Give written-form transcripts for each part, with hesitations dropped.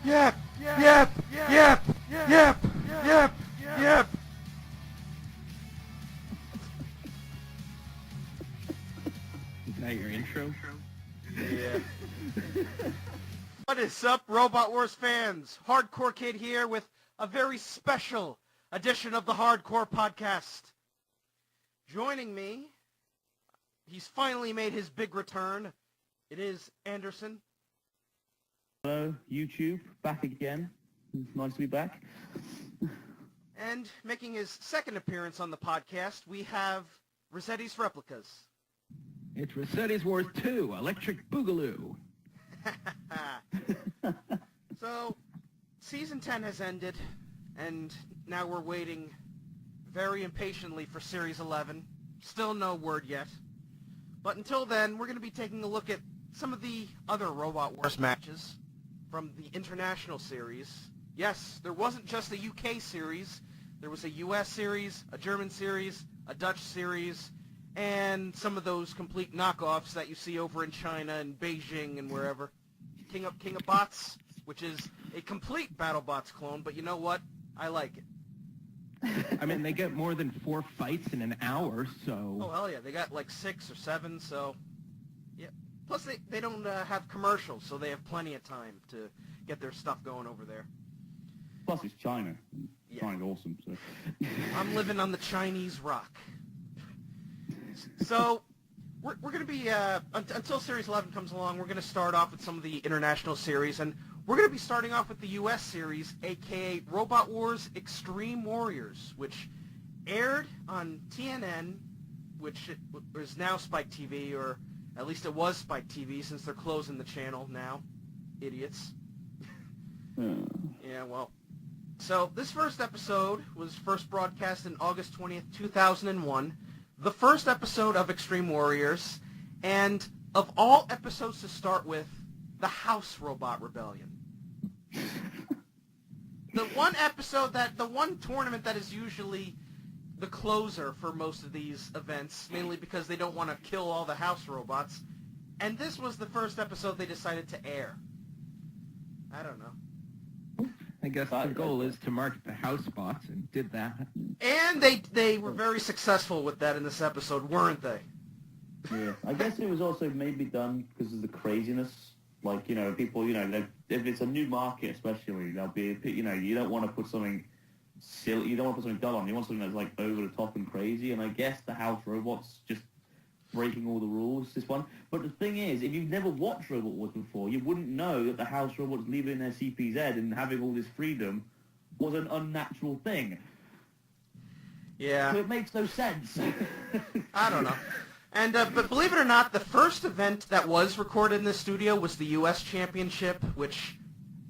Yep, yep, yep, yep, yep, yep. Is that your intro? Yeah. What is up, Robot Wars fans? Hardcore Kid here with a very special edition of the Hardcore Podcast. Joining me, he's finally made his big return. It is Anderson. Hello, YouTube, back again. It's nice to be back. And making his second appearance on the podcast, we have Rossetti's Replicas. It's Rossetti's Wars 2, Electric Boogaloo. So, Season 10 has ended, and now we're waiting very impatiently for Series 11. Still no word yet. But until then, we're going to be taking a look at some of the other Robot Wars matches from the International Series. Yes, there wasn't just a UK series. There was a US series, a German series, a Dutch series, and some of those complete knockoffs that you see over in China and Beijing and wherever. King of Bots, which is a complete BattleBots clone, but you know what? I like it. I mean, they get more than 4 fights in an hour, so... Oh, hell yeah. They got like 6 or 7, so... Yeah. Plus, they don't have commercials, so they have plenty of time to get their stuff going over there. Plus, it's China. Yeah. China's awesome, so... I'm living on the Chinese rock. So, we're going to be, until Series 11 comes along, we're going to start off with some of the international series, and we're going to be starting off with the US series, aka Robot Wars Extreme Warriors, which aired on TNN, which is now Spike TV, or at least it was Spike TV, since they're closing the channel now. Idiots. Yeah, well. So, this first episode was first broadcast on August 20th, 2001. The first episode of Extreme Warriors, and of all episodes to start with, the House Robot Rebellion. The one tournament that is usually the closer for most of these events, mainly because they don't want to kill all the house robots, and this was the first episode they decided to air. I don't know. I guess the goal is to market the house bots, and did that. And they were very successful with that in this episode, weren't they? Yeah, I guess it was also maybe done because of the craziness. Like, people, if it's a new market especially, there'll be, you don't want to put something silly, you don't want to put something dull on, you want something that's like over the top and crazy, and I guess the house robots just breaking all the rules, this one. But the thing is, if you've never watched Robot Wars before, you wouldn't know that the house robots leaving their CPZ and having all this freedom was an unnatural thing. Yeah. So it makes no sense. I don't know. And but believe it or not, the first event that was recorded in the studio was the U.S. Championship, which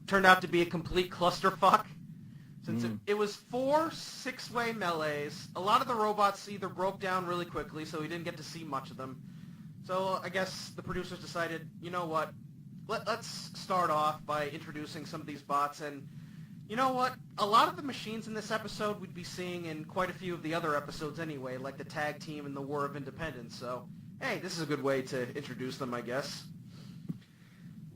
turned out to be a complete clusterfuck. Since it was 4 6-way melees. A lot of the robots either broke down really quickly, so we didn't get to see much of them. So I guess the producers decided, you know what, let's start off by introducing some of these bots. And you know what, a lot of the machines in this episode we'd be seeing in quite a few of the other episodes anyway, like the Tag Team and the War of Independence. So, hey, this is a good way to introduce them, I guess.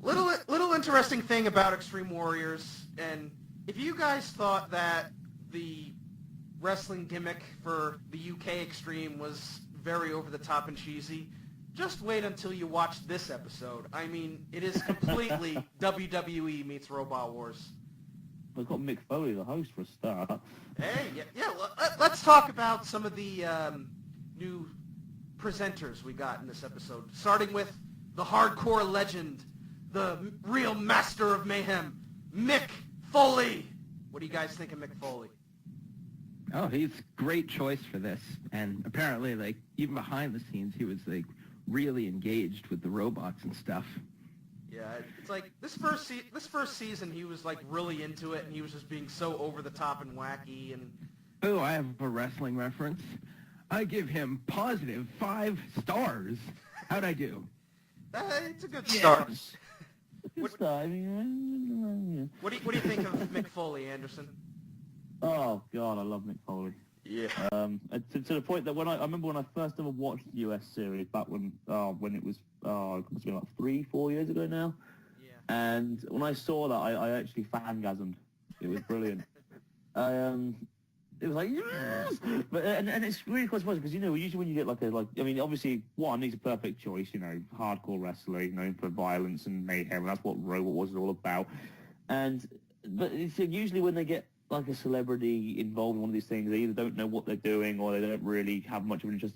Little interesting thing about Extreme Warriors, and if you guys thought that the wrestling gimmick for the UK Extreme was very over the top and cheesy, just wait until you watch this episode. I mean, it is completely WWE meets Robot Wars. We've got Mick Foley, the host, for a start. Hey, yeah. Let's talk about some of the new presenters we got in this episode, starting with the hardcore legend, the real master of mayhem, Mick Foley. What do you guys think of Mick Foley? Oh, he's a great choice for this. And apparently, like, even behind the scenes, he was, like, really engaged with the robots and stuff. Yeah, it's like, this first season, he was, like, really into it, and he was just being so over the top and wacky, and... Oh, I have a wrestling reference. I give him positive 5 stars. How'd I do? It's a good start. Yes. Good start. I mean, What do you think of Mick Foley, Anderson? oh, God, I love Mick Foley. Yeah. To the point that I remember when I first ever watched the US series back when it was, it must have been like 3-4 years ago now. Yeah. And when I saw that, I actually fangasmed. It was brilliant. It was like, yes! But, and it's really quite surprising because, usually when you get obviously, one, he's a perfect choice, hardcore wrestler, known for violence and mayhem, and that's what Robot Wars is all about. But it's usually when they get like a celebrity involved in one of these things, they either don't know what they're doing or they don't really have much of an interest,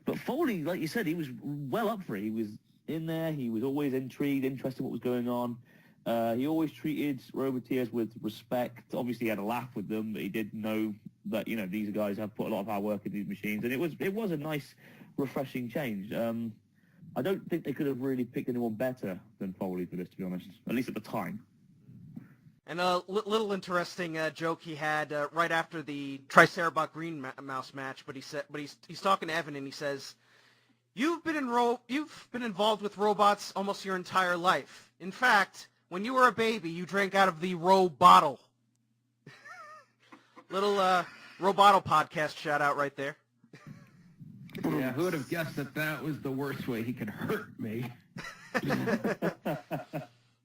But Foley, like you said, he was well up for it. He was in there. He was always intrigued, interested in what was going on. He always treated Roboteers with respect. Obviously, he had a laugh with them, but he did know that, these guys have put a lot of hard work into these machines. And it was a nice, refreshing change. I don't think they could have really picked anyone better than Foley for this, to be honest, at least at the time. And a little interesting joke he had right after the Tricerabot Green Mouse match, but he's talking to Evan and he says, "You've been involved with robots almost your entire life. In fact, when you were a baby, you drank out of the Ro-Bottle." Little Ro-Bottle podcast shout out right there. Yeah, who would have guessed that was the worst way he could hurt me?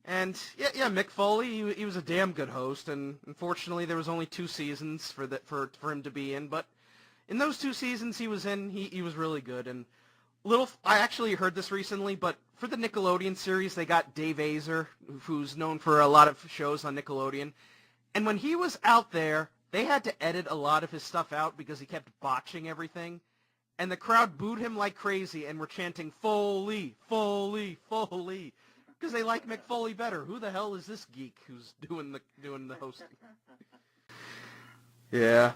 And yeah, Mick Foley, he was a damn good host, and unfortunately there was only 2 seasons for him to be in. But in those 2 seasons he was in, he was really good. And I actually heard this recently, but for the Nickelodeon series they got Dave Azer, who's known for a lot of shows on Nickelodeon. And when he was out there, they had to edit a lot of his stuff out because he kept botching everything. And the crowd booed him like crazy and were chanting, "Foley, Foley, Foley," because they like Mick Foley better. Who the hell is this geek who's doing the hosting? Yeah.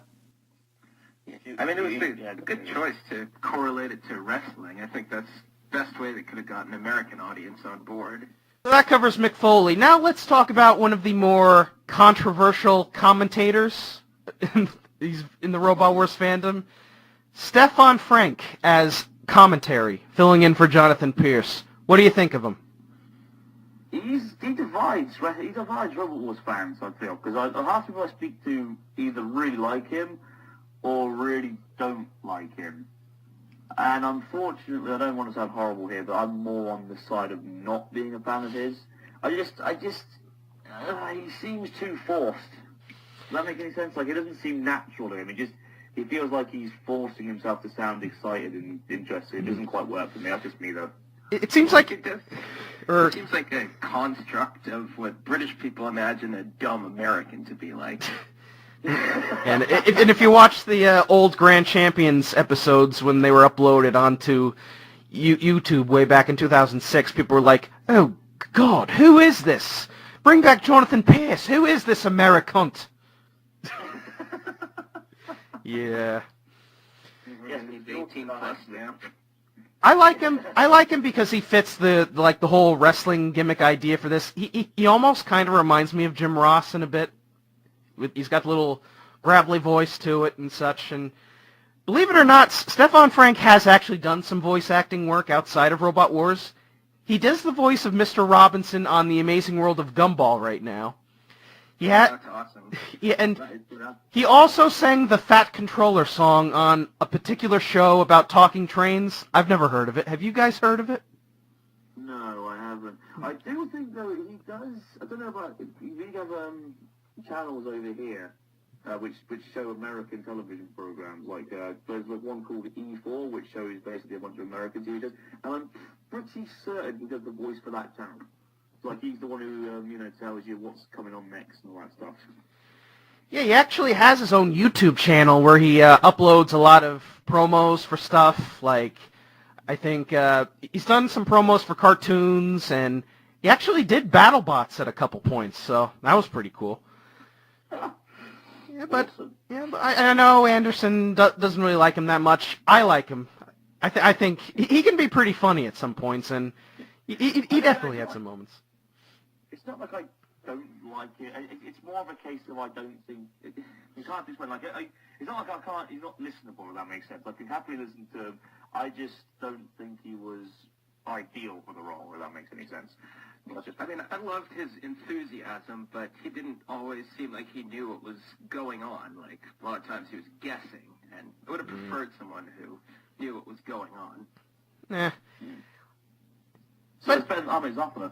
I mean, it was a good choice to correlate it to wrestling. I think that's the best way they could have gotten an American audience on board. So that covers Mick Foley. Now let's talk about one of the more controversial commentators he's in the Robot Wars fandom, Stefan Frank as commentary, filling in for Jonathan Pierce. What do you think of him? He divides Robot Wars fans, I feel, because half the people I speak to either really like him or really don't like him. And unfortunately, I don't want to sound horrible here, but I'm more on the side of not being a fan of his. He seems too forced. Does that make any sense? Like, it doesn't seem natural to him. He feels like he's forcing himself to sound excited and interested. It doesn't quite work for me. That's just me, though. It seems like it does. It seems like a construct of what British people imagine a dumb American to be like. And if you watch the old Grand Champions episodes when they were uploaded onto YouTube way back in 2006, people were like, "Oh, God, who is this? Bring back Jonathan Pierce. Who is this Americunt?" Yeah. Yes, he's 18 plus now. I like him because he fits the whole wrestling gimmick idea for this. He almost kind of reminds me of Jim Ross in a bit. He's got a little gravelly voice to it and such. And believe it or not, Stefan Frank has actually done some voice acting work outside of Robot Wars. He does the voice of Mr. Robinson on The Amazing World of Gumball right now. That's awesome. Yeah, and he also sang the Fat Controller song on a particular show about talking trains. I've never heard of it. Have you guys heard of it? No, I haven't. I do think, though, he does... I don't know about... We have channels over here which show American television programs. Like, there's one called E4, which shows basically a bunch of American TV shows. And I'm pretty certain he does the voice for that channel. Like, he's the one who, tells you what's coming on next and all that stuff. Yeah, he actually has his own YouTube channel where he uploads a lot of promos for stuff. Like, I think he's done some promos for cartoons, and he actually did BattleBots at a couple points, so that was pretty cool. But I know Anderson doesn't really like him that much. I like him. I think he can be pretty funny at some points, and he definitely had some moments. It's not like I don't like it. It's more of a case of I don't think... You can't explain, like... It's not like I can't... He's not listenable, if that makes sense. I can happily listen to him. I just don't think he was ideal for the role, if that makes any sense. I mean, I loved his enthusiasm, but he didn't always seem like he knew what was going on. Like, a lot of times he was guessing, and I would have preferred someone who knew what was going on. Eh. So it's better than Ahmed Zafra.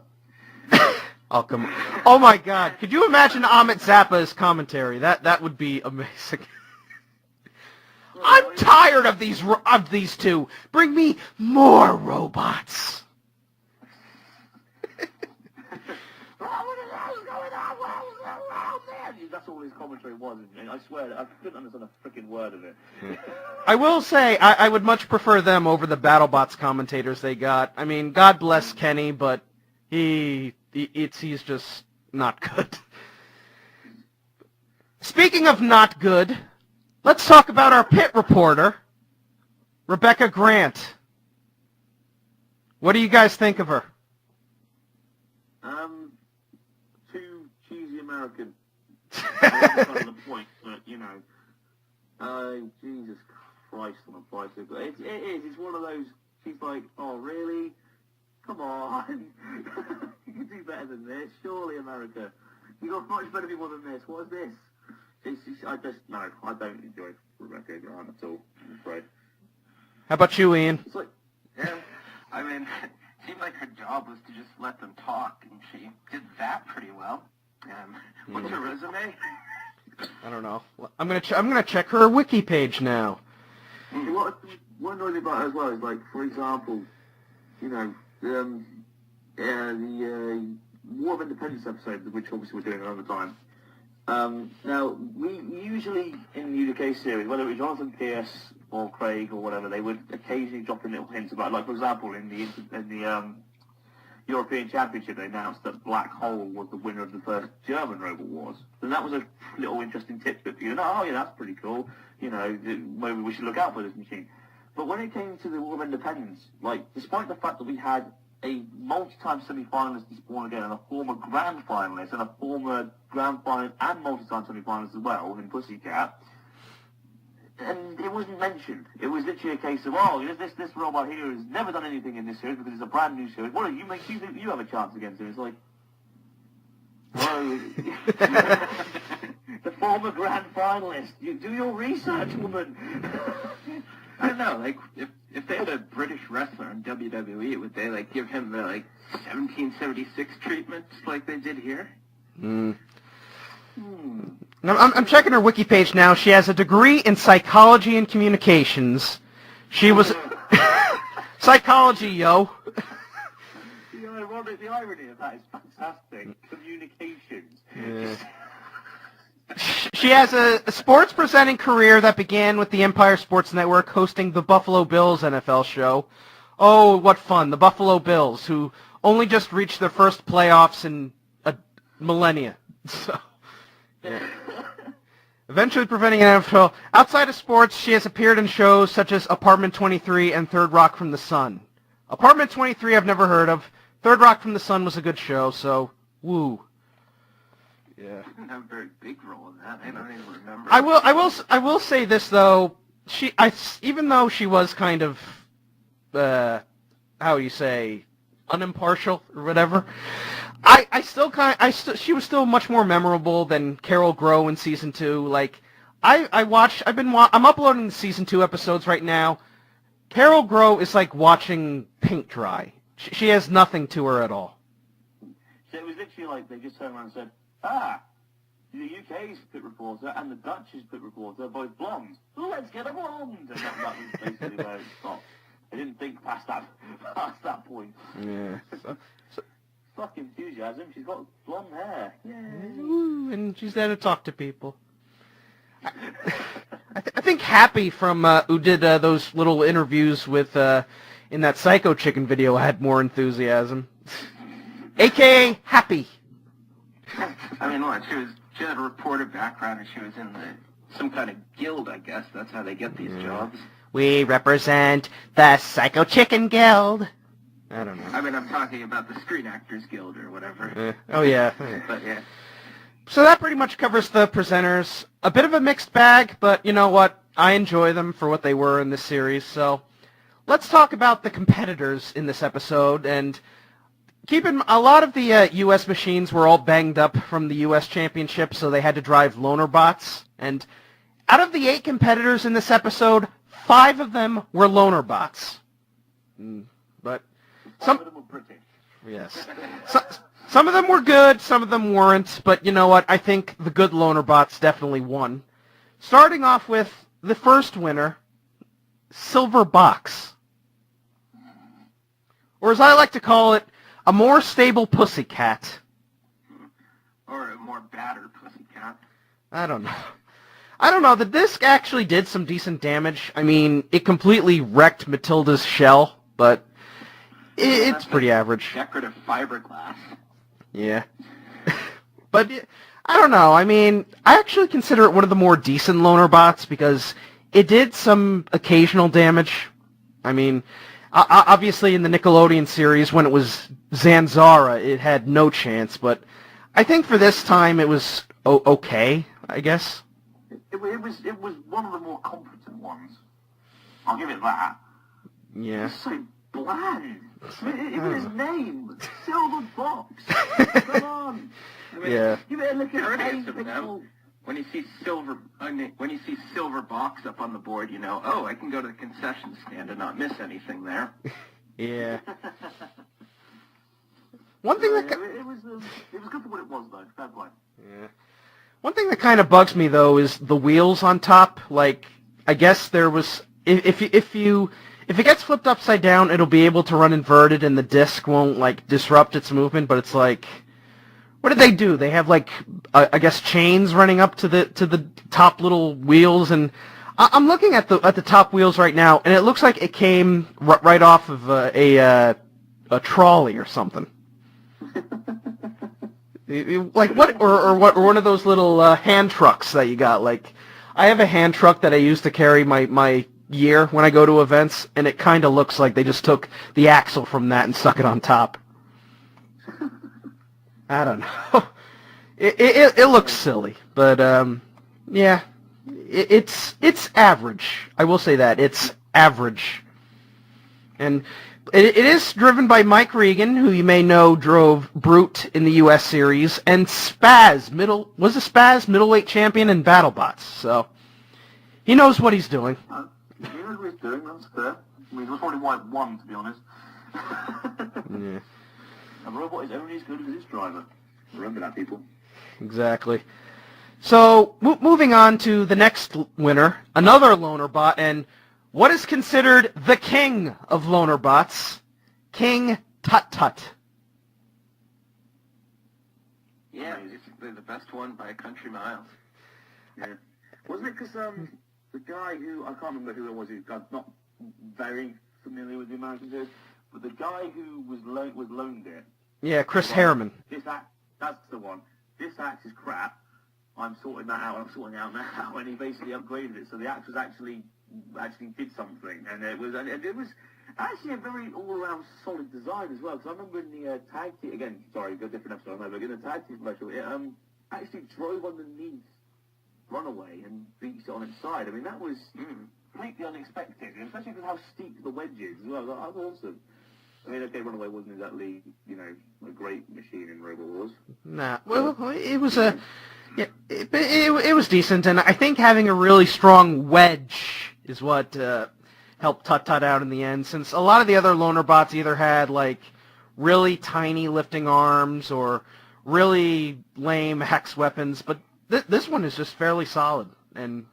Oh, come on. Oh, my God. Could you imagine Amit Zappa as commentary? That would be amazing. I'm tired of these two. Bring me more robots. That's all his commentary was, and I swear, I couldn't understand a freaking word of it. I will say, I would much prefer them over the BattleBots commentators they got. I mean, God bless Kenny, but he's just not good. Speaking of not good, let's talk about our pit reporter, Rebecca Grant. What do you guys think of her? Too cheesy American. That's kind of the point, but, you know, Jesus Christ on a bicycle. It is. It's one of those, she's like, oh, really? Come on. You can do better than this. Surely, America. You got much better people than this. What is this? I don't enjoy Rebecca Grant at all, I'm afraid. How about you, Ian? It's like, Yeah, I mean, it seemed like her job was to just let them talk, and she did that pretty well. What's her resume? I don't know. I'm gonna check her wiki page now. what annoys me about her as well is, like, for example, you know, the War of Independence episode, which obviously we're doing another time. Now, we usually, in the UK series, whether it was Jonathan Pierce or Craig or whatever, they would occasionally drop in little hints about, like, for example, in the European Championship, they announced that Black Hole was the winner of the first German Robot Wars. And that was a little interesting tidbit for you to know, oh, yeah, that's pretty cool. You know, maybe we should look out for this machine. But when it came to the War of Independence, like, despite the fact that we had a multi-time semi-finalist in Spawn Again and a former grand finalist and a former grand finalist and multi-time semi-finalist as well in Pussycat, and it wasn't mentioned. It was literally a case of, oh, this robot here has never done anything in this series because it's a brand new series. What do you think you have a chance against him? It's like, whoa. The former grand finalist. You do your research, woman. I don't know, like, if they had a British wrestler in WWE, would they, like, give him the, like, 1776 treatment just like they did here? Now, I'm checking her wiki page now. She has a degree in psychology and communications. She was... Psychology, yo. The irony of that is fantastic. Communications. Yeah. She has a sports presenting career that began with the Empire Sports Network hosting the Buffalo Bills NFL show. Oh, what fun. The Buffalo Bills, who only just reached their first playoffs in a millennia. So, yeah. Eventually preventing an NFL. Outside of sports, she has appeared in shows such as Apartment 23 and Third Rock from the Sun. Apartment 23 I've never heard of. Third Rock from the Sun was a good show, so woo. Yeah. She didn't have a very big role in that. I don't even remember. I will say this though. Even though she was kind of, how do you say, unimpartial or whatever, she was still much more memorable than Carol Grow in season 2. Like, I'm uploading the season 2 episodes right now. Carol Grow is like watching paint dry. She has nothing to her at all. So it was literally like they just turned around and said, the UK's pit reporter and the Dutch's pit reporter are both blondes. Let's get a blonde! And that was basically where it stopped. I didn't think past that point. Yeah. Fuck enthusiasm. She's got blonde hair. Yay. Ooh, and she's there to talk to people. I think Happy from who did those little interviews with in that Psycho Chicken video had more enthusiasm. AKA Happy. I mean, what? She had a reporter background, and she was in some kind of guild, I guess. That's how they get these jobs. We represent the Psycho Chicken Guild. I don't know. I mean, I'm talking about the Screen Actors Guild or whatever. Oh, yeah. But, yeah. So that pretty much covers the presenters. A bit of a mixed bag, but you know what? I enjoy them for what they were in this series. So let's talk about the competitors in this episode. And a lot of the U.S. machines were all banged up from the U.S. Championship, so they had to drive loaner bots. And out of the 8 competitors in this episode, 5 of them were loaner bots. But some of them were British. Yes. Some of them were good, some of them weren't, but you know what? I think the good loaner bots definitely won. Starting off with the first winner, Silver Box. Or as I like to call it, a more stable pussycat. Or a more battered pussycat. I don't know. The disc actually did some decent damage. I mean, it completely wrecked Matilda's shell, but it's pretty average. Decorative fiberglass. Yeah. But I don't know. I mean, I actually consider it one of the more decent loaner bots because it did some occasional damage. I mean, obviously in the Nickelodeon series, when it was Zanzara, it had no chance, but I think for this time it was okay, I guess. It was one of the more competent ones. I'll give it that. Yeah. It's so bland. Even his name, Silver Box. Come on. I mean, Yeah. Give it a look at Courteous of them. When you see silver box up on the board, you know, oh, I can go to the concession stand and not miss anything there. Yeah. One thing that It was good for what it was, though. Fair play. Yeah. One thing that kind of bugs me though is the wheels on top. Like, I guess there was if it gets flipped upside down, it'll be able to run inverted, and the disc won't like disrupt its movement. But it's like, what did they do? They have like I guess chains running up to the top little wheels, and I'm looking at the top wheels right now, and it looks like it came right off of a trolley or something. Like what, or one of those little hand trucks that you got. Like, I have a hand truck that I use to carry my gear when I go to events, and it kind of looks like they just took the axle from that and stuck it on top. I don't know. It looks silly, but yeah, it's average. I will say that it's average, and it is driven by Mike Regan, who you may know drove Brute in the U.S. series, and Spaz middleweight champion in BattleBots. So he knows what he's doing. He knows what he's doing. That's fair. I mean, that's probably why it won, to be honest. Yeah. A robot is only as good as its driver. Remember that, people. Exactly. So, moving on to the next winner, another loaner bot, and what is considered the king of loaner bots, King Tut Tut. Yeah, he's the best one by a country mile. Yeah. Wasn't it because the guy who, I can't remember who it was, I'm not very familiar with the American series, but the guy who was loaned it. Yeah, Chris Harriman. That's the one. This axe is crap. I'm sorting that out. I'm sorting it out now. And he basically upgraded it, so the axe was actually did something, and it was actually a very all-around solid design as well. Because I remember in the tag team again. Sorry, a different episode. I know, but in the tag team special, it actually drove underneath Runaway and beat it on its side. I mean, that was completely unexpected, especially with how steep the wedge is as well. That was awesome. I mean, okay, Runaway wasn't exactly, a great machine in Robot Wars. Nah, well, it was it was decent, and I think having a really strong wedge is what helped Tut Tut out in the end, since a lot of the other loaner bots either had, like, really tiny lifting arms or really lame hex weapons, but this one is just fairly solid. And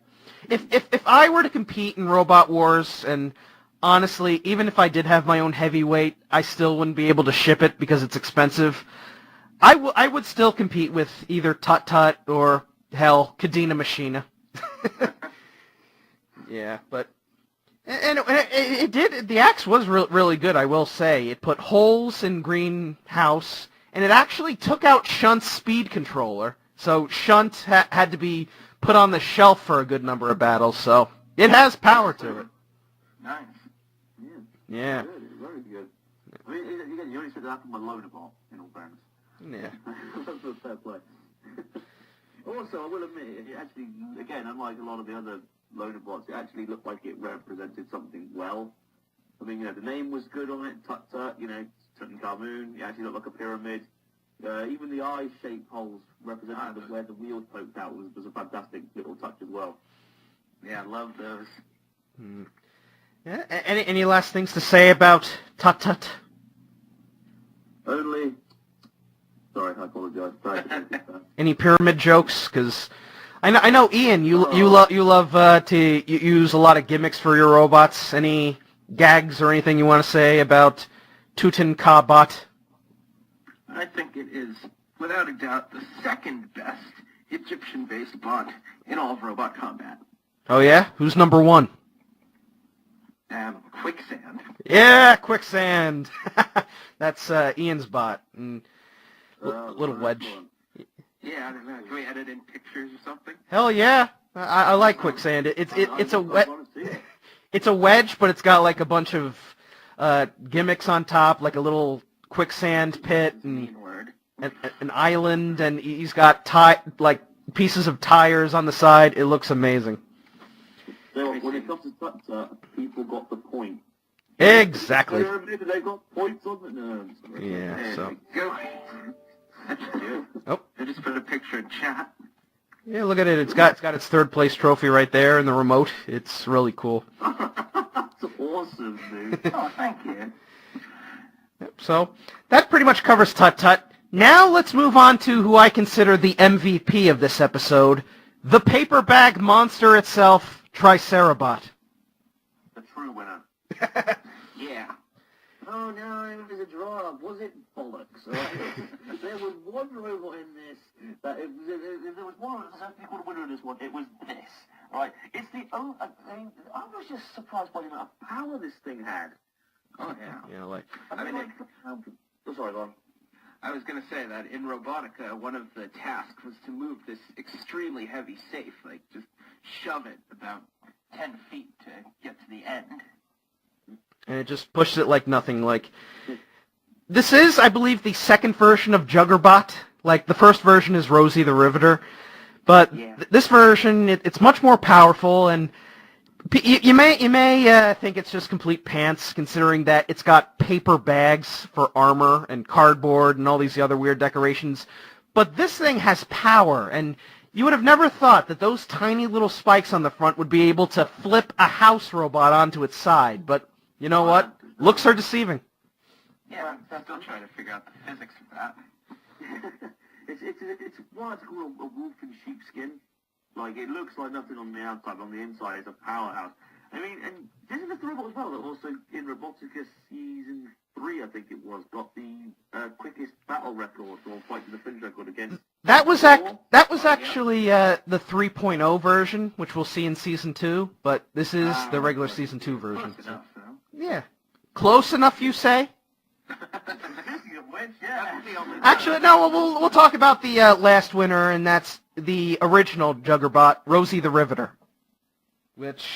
if I were to compete in Robot Wars, and honestly, even if I did have my own heavyweight, I still wouldn't be able to ship it because it's expensive. I would still compete with either Tut Tut or, hell, Kadena Machina. Yeah, but and it did. The axe was really good, I will say. It put holes in Greenhouse, and it actually took out Shunt's speed controller. So Shunt had to be put on the shelf for a good number of battles. So it has power to it. Nice. Yeah. Good, very good. I mean, again, you only said that from a loaner bot, in all fairness. Yeah. That's a fair play. Also, I will admit, it actually, again, unlike a lot of the other loaner bots, it actually looked like it represented something well. I mean, the name was good on it, Tut Tut, Tutankhamun. It actually looked like a pyramid. Even the eye-shaped holes represented where the wheels poked out was a fantastic little touch as well. Yeah, I love those. Yeah. Any last things to say about Tut Tut? Only, Sorry, I apologize. Any pyramid jokes? Because I know Ian, you love to use a lot of gimmicks for your robots. Any gags or anything you want to say about Tutankhamun? I think it is, without a doubt, the second best Egyptian-based bot in all of robot combat. Oh yeah? Who's number one? Quicksand. Yeah, Quicksand. That's Ian's bot. And little wedge. Yeah, I don't know. Can we edit in pictures or something? Hell yeah. I like Quicksand. It's a wedge, but it's got like a bunch of gimmicks on top, like a little quicksand pit and an island, and he's got pieces of tires on the side. It looks amazing. So when it comes to Tut, people got the point. Exactly. They got points on the nerves. Yeah. So. Go. Oh. I just put a picture in chat. Yeah, look at it. It's got its third place trophy right there in the remote. It's really cool. That's awesome, dude. Oh, thank you. So that pretty much covers Tut Tut. Now let's move on to who I consider the MVP of this episode, the paper bag monster itself, Tricerabot. The true winner. Yeah. Oh no, it was a draw. Was it bollocks? Right? There was one robot in this that if there was one people would winner in this one, it was this. Right? It's the only. I was just surprised by the amount of power this thing had. Oh yeah. Yeah, like. Oh, sorry, go on. I was going to say that in Robotica, one of the tasks was to move this extremely heavy safe, like just shove it about 10 feet to get to the end. And it just pushes it like nothing. Like, this is, I believe, the second version of Juggerbot. Like, the first version is Rosie the Riveter. But this version, it's much more powerful, and you may think it's just complete pants, considering that it's got paper bags for armor and cardboard and all these other weird decorations. But this thing has power, and you would have never thought that those tiny little spikes on the front would be able to flip a house robot onto its side. But you know what? Looks are deceiving. Yeah, I'm still trying to figure out the physics of that. It's why it's called a wolf in sheepskin. Like, it looks like nothing on the outside, but on the inside it's a powerhouse. I mean, and this is the robot as well that also in Robotica Season 3, I think it was, got the quickest battle record, or fight to the finish record against... That was actually the 3.0 version, which we'll see in Season 2, but this is the regular Season 2 version. Close enough, though. Yeah. Close enough, you say? Actually, no, we'll talk about the last winner, and that's the original Juggerbot, Rosie the Riveter. Which...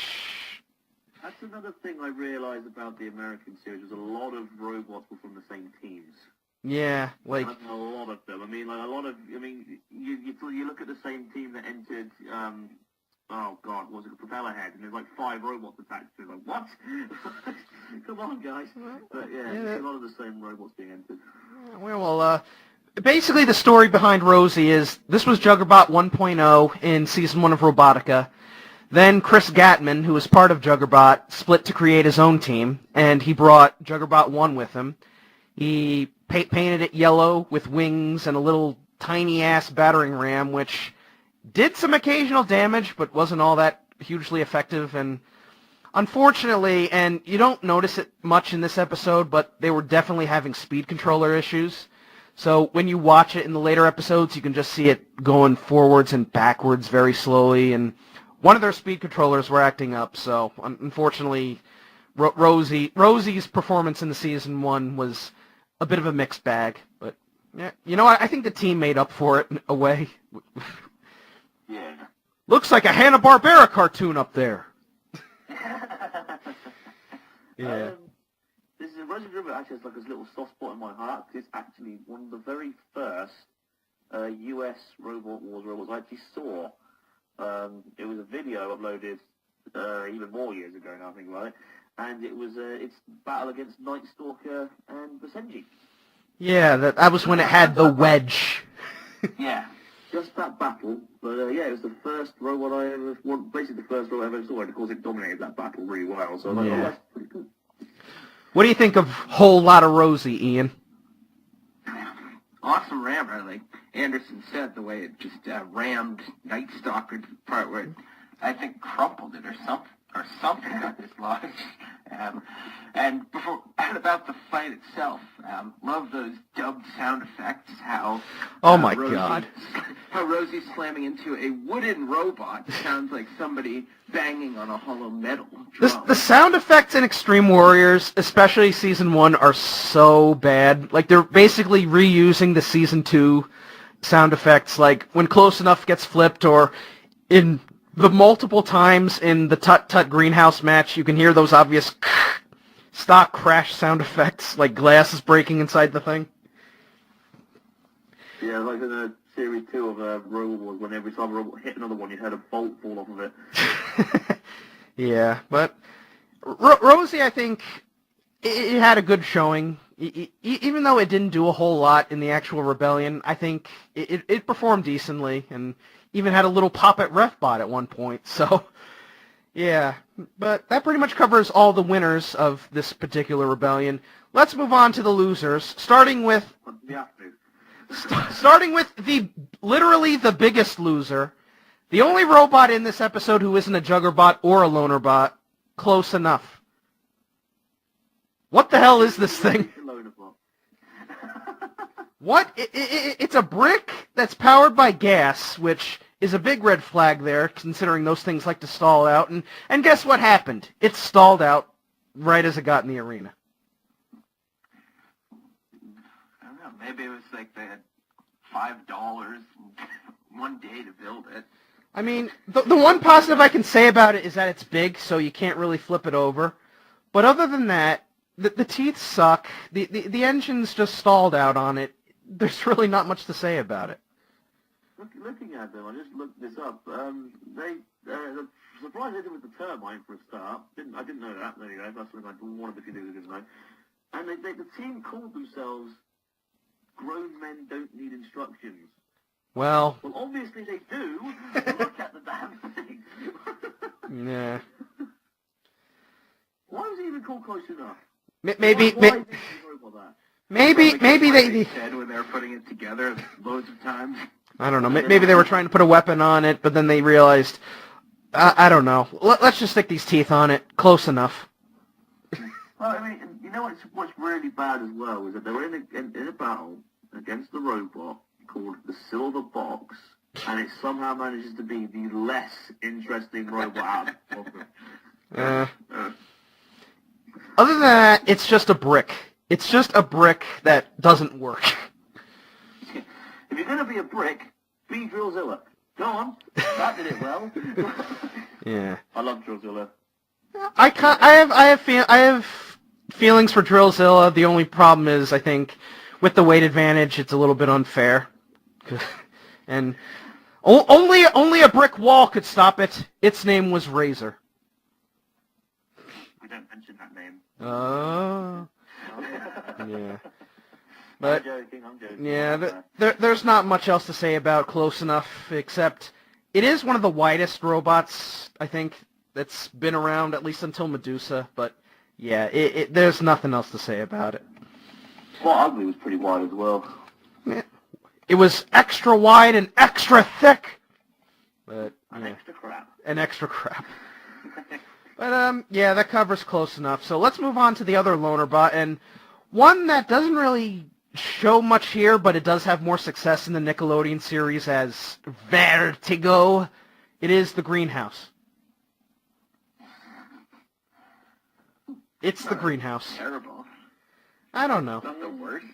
That's another thing I realized about the American series, was a lot of robots were from the same teams. Yeah, like... A lot of them. I mean, you look at the same team that entered, oh god, what was it, Propeller Head, and there's like 5 robots attached to it. Like, what? Come on, guys. But yeah, a lot of the same robots being entered. Well, basically the story behind Rosie is, this was Juggerbot 1.0 in Season 1 of Robotica. Then Chris Gatman, who was part of Juggerbot, split to create his own team, and he brought Juggerbot 1 with him. He painted it yellow with wings and a little tiny-ass battering ram, which did some occasional damage, but wasn't all that hugely effective. And unfortunately, and you don't notice it much in this episode, but they were definitely having speed controller issues. So when you watch it in the later episodes, you can just see it going forwards and backwards very slowly, and one of their speed controllers were acting up. So unfortunately, Rosie's performance in the Season 1 was a bit of a mixed bag. But yeah, you know what? I think the team made up for it in a way. Yeah. Looks like a Hanna-Barbera cartoon up there. Yeah. This is Rosie the Riveter actually has like a little soft spot in my heart, because it's actually one of the very first US Robot Wars robots I actually saw. It was a video uploaded even more years ago now, I think about it, and it was its battle against Night Stalker and Basenji. Yeah, that was when it had the wedge. Yeah. Just that battle, but yeah, it was the first robot I ever, well, basically the first robot I ever saw, and of course it dominated that battle really well, so I was like, oh, that's pretty cool. What do you think of Whole Lotta Rosie, Ian? awesome rammer, like Anderson said, the way it just rammed Night Stalker to the part where it, I think, crumpled it or something on his lunge. And about the fight itself, love those dubbed sound effects. How Oh my God. How Rosie's slamming into a wooden robot sounds like somebody banging on a hollow metal drum. The sound effects in Extreme Warriors, especially Season 1, are so bad. Like, they're basically reusing the Season 2 sound effects, like when Close Enough gets flipped, or in the multiple times in the Tut-Tut Greenhouse match, you can hear those obvious stock crash sound effects, like glass is breaking inside the thing. Yeah, like in the Series 2 of Robot Wars, when every time a robot hit another one, you had a bolt fall off of it. Yeah, but Rosie, I think, it had a good showing. Even though it didn't do a whole lot in the actual Rebellion, I think it performed decently, and even had a little pop at RefBot at one point, so yeah. But that pretty much covers all the winners of this particular Rebellion. Let's move on to the losers, starting with literally the biggest loser, the only robot in this episode who isn't a Juggerbot or a Loner Bot, Close Enough. What the hell is this thing? What? It's a brick that's powered by gas, which is a big red flag there, considering those things like to stall out. And guess what happened? It stalled out right as it got in the arena. I don't know. Maybe it was like they had $5 one day to build it. I mean, the one positive I can say about it is that it's big, so you can't really flip it over. But other than that, the teeth suck. The engine's just stalled out on it. There's really not much to say about it. Looking at them, I just looked this up. The surprise they did with the turbine for a start. I didn't know that. There you go. That's something one of the few things I didn't know. And the team called themselves "Grown Men Don't Need Instructions." Well, obviously they do. Look at the damn thing. yeah. Why was it even called Close Enough? Maybe Why did they robot that? maybe they said when they were putting it together loads of times. I don't know. Maybe they were trying to put a weapon on it, but then they realized, I don't know. Let's just stick these teeth on it. Close enough. Well, I mean, you know what's really bad as well is that they were in a battle against the robot called the Silver Box, and it somehow manages to be the less interesting robot out of them. Other than that, it's just a brick. It's just a brick that doesn't work. If you're going to be a brick, be Drillzilla. Go on. That did it well. Yeah. I love Drillzilla. I have feelings for Drillzilla. The only problem is, I think, with the weight advantage, it's a little bit unfair. And only a brick wall could stop it. Its name was Razor. We don't mention that name. Oh. Yeah. But I'm joking. yeah, there's not much else to say about Close Enough, except it is one of the widest robots, I think, that's been around, at least until Medusa. But yeah, there's nothing else to say about it. Well, Ugly was pretty wide as well. Yeah. It was extra wide and extra thick. But Extra crap. An extra crap. But yeah, that covers Close Enough. So let's move on to the other Loner Bot, and one that doesn't really show much here, but it does have more success in the Nickelodeon series as Vertigo. It is the Greenhouse. It's the Greenhouse. Terrible. I don't know. Not the worst.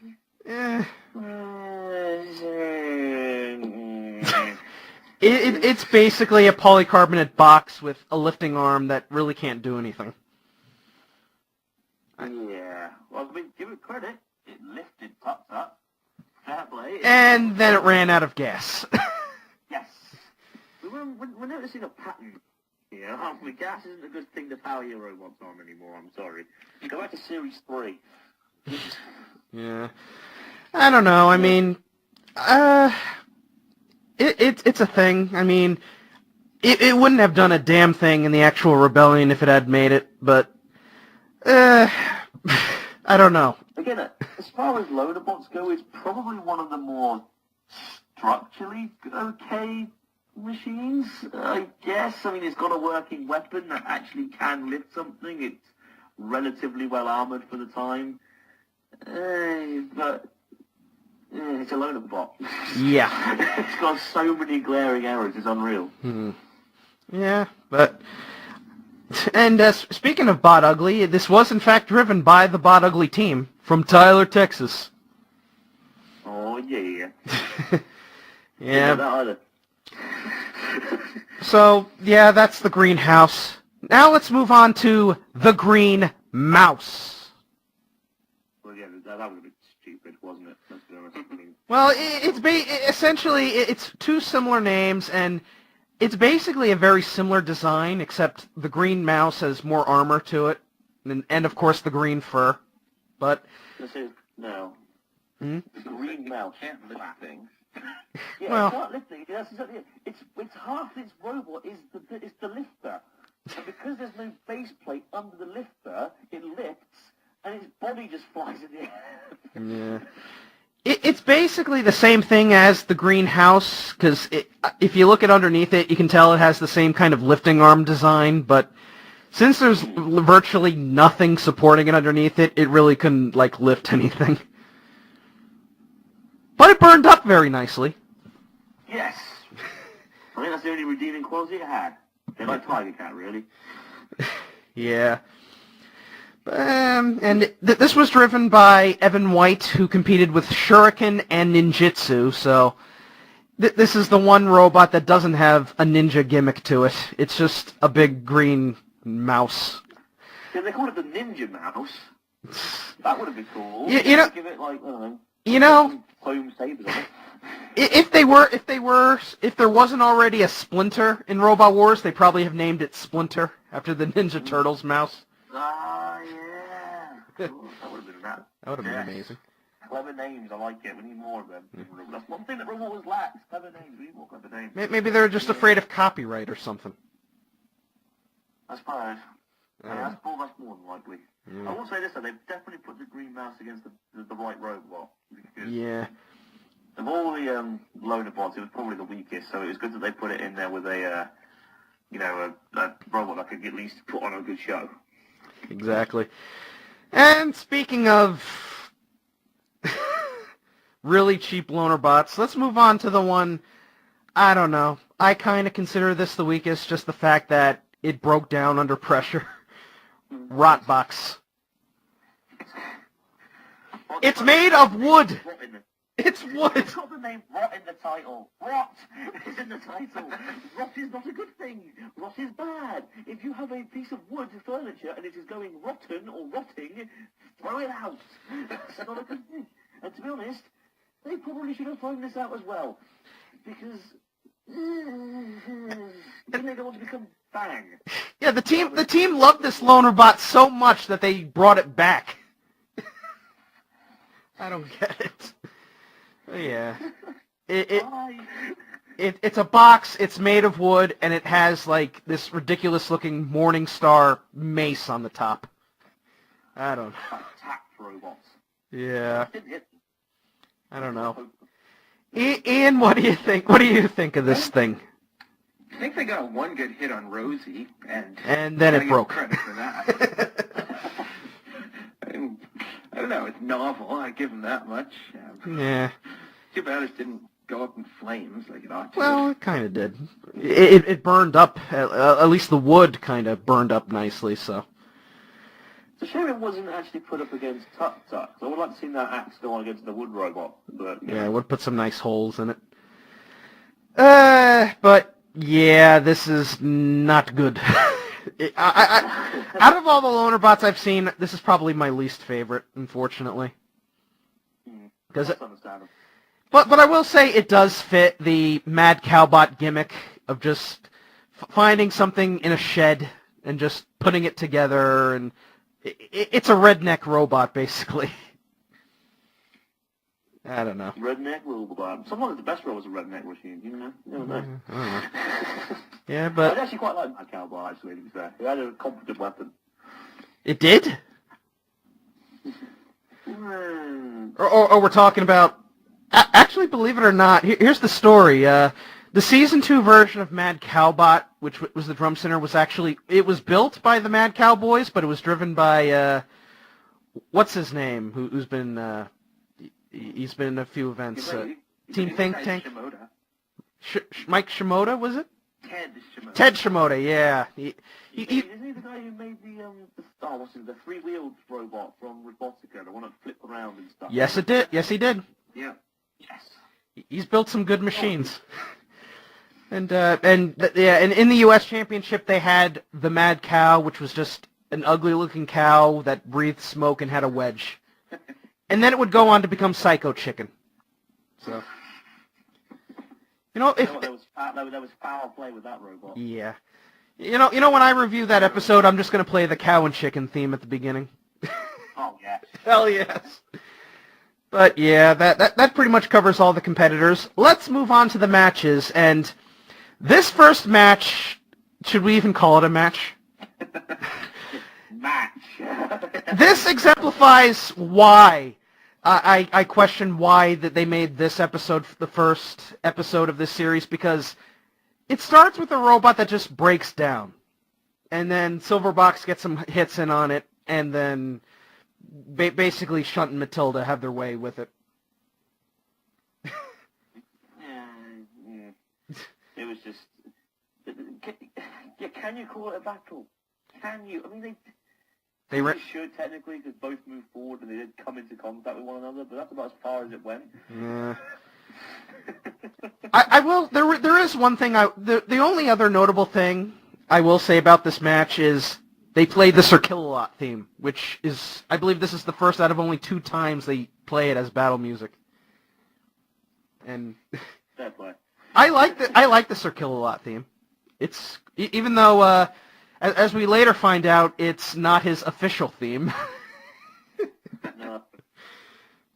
It's basically a polycarbonate box with a lifting arm that really can't do anything. Yeah. Well, I mean, give it credit. It lifted up. Fair play. And then it ran out of gas. Yes. We're noticing a pattern here, aren't we? Gas isn't a good thing to power your robots on anymore, I'm sorry. Go back to Series 3. Yeah. I don't know. I mean, it's a thing. I mean, it wouldn't have done a damn thing in the actual Rebellion if it had made it, but I don't know. again, as far as loader bots go, it's probably one of the more structurally okay machines, I guess. I mean, it's got a working weapon that actually can lift something. It's relatively well armored for the time. But it's a loader bot. Yeah. It's got so many glaring errors, it's unreal. Yeah, but... And speaking of Bot Ugly, this was in fact driven by the Bot Ugly team from Tyler, Texas. Oh, yeah. Yeah. Didn't know that either. So, yeah, that's the greenhouse. Now let's move on to the Green Mouse. Well, yeah, that was a bit stupid, wasn't it? Let's be honest. I mean, Well, essentially, it's two similar names, and it's basically a very similar design, except the green mouse has more armor to it, and of course the green fur. But this is no. Hmm? The green mouse Can't lift things. Yeah, Well- it can't lift it. That's exactly it. It's half its robot is the lifter, and because there's no base plate under the lifter, it lifts, and its body just flies in the air. yeah. It's basically the same thing as the greenhouse, because if you look at underneath it, you can tell it has the same kind of lifting arm design, but since there's virtually nothing supporting it underneath it, it really couldn't, lift anything. But it burned up very nicely. Yes. I think that's the only redeeming quality it had. They're like Tiger Cat, really. Yeah. And this was driven by Evan White, who competed with Shuriken and Ninjutsu, so this is the one robot that doesn't have a ninja gimmick to it. It's just a big green mouse. Yeah, they call it the Ninja Mouse. That would have been cool. You know- Give it, I don't know. You know, Foam sabers on it. if there wasn't already a Splinter in Robot Wars, they probably have named it Splinter after the Ninja Turtles mouse. Ah, yeah. Cool. That would have been that. That would have been amazing. Clever names, I like it. We need more of them. That's one thing that Robot Wars lacks. Clever names. We need more clever names. Maybe they're just afraid of copyright or something. I suppose. Yeah. That's more than likely. Yeah. I will say this though, they've definitely put the green mouse against the right robot. Because Yeah. of all the loader bots, it was probably the weakest, so it was good that they put it in there with a robot that could at least put on a good show. Exactly. And speaking of really cheap loaner bots, let's move on to the one, I don't know. I kind of consider this the weakest, just the fact that it broke down under pressure. Rotbox. It's made of wood. It's wood. It's got the name Rot in the title. Rot is in the title. Rot is not a good thing. Rot is bad. If you have a piece of wood furniture and it is going rotten or rotting, throw it out. That's not a good thing. And to be honest, they probably should have thrown this out as well. Because then they don't want to become Bang. Yeah, the team loved this loaner bot so much that they brought it back. I don't get it. Yeah. It's a box, it's made of wood, and it has, this ridiculous-looking Morning Star mace on the top. I don't know. Attack robots. Yeah. I don't know. Ian, what do you think? What do you think of this thing? I think they got one good hit on Rosie, and then it broke. Credit for that. I don't know. It's novel. I give them that much. Yeah. Too bad it didn't go up in flames like it ought to. Well, it kind of did. It burned up. At least the wood kind of burned up nicely. So. It's a shame it wasn't actually put up against Tuk Tuk. I would like to see that axe go on against the wood robot. But yeah, it would put some nice holes in it. But yeah, this is not good. Out of all the loaner bots I've seen, this is probably my least favorite, unfortunately. That's understandable. But I will say it does fit the Mad Cowbot gimmick of just finding something in a shed and just putting it together, and it's a redneck robot, basically. I don't know. Redneck robot. Sometimes the best robot's a redneck machine, you know? You don't know. I don't know. Yeah, but... I actually quite like Mad Cowbot, actually, to be fair. It had a competent weapon. It did? Or we're talking about... Actually, believe it or not, here's the story. The Season 2 version of Mad Cowbot, which was the drum center, was actually... It was built by the Mad Cowboys, but it was driven by... what's his name? Who's been... he's been in a few events. Team Think Tank? Mike Shimoda, was it? Ted Shimoda, yeah. Isn't he the guy who made the three-wheeled robot from Robotica, the one that flipped around and stuff? Yes, it did. Yes, he did. Yeah. Yes. He's built some good machines. And in the U.S. Championship, they had the Mad Cow, which was just an ugly-looking cow that breathed smoke and had a wedge. And then it would go on to become Psycho Chicken. So, if there was foul play with that robot. Yeah, you know, when I review that episode, I'm just gonna play the cow and chicken theme at the beginning. Oh yeah. Hell yes. But yeah, that pretty much covers all the competitors. Let's move on to the matches, and this first match, should we even call it a match? Match. This exemplifies why I question why that they made this episode the first episode of this series, because it starts with a robot that just breaks down, and then Silverbox gets some hits in on it, and then basically Shunt and Matilda have their way with it. It was just... Can you call it a battle? Can you? I mean, they should technically, because both moved forward and they did come into contact with one another, but that's about as far as it went. Yeah. I will. There is one thing. The only other notable thing I will say about this match is they played the Sir Kill-A-Lot theme, which is, I believe, this is the first out of only 2 times they play it as battle music. And I like the Sir Kill-A-Lot theme. It's even though. As we later find out, it's not his official theme. No.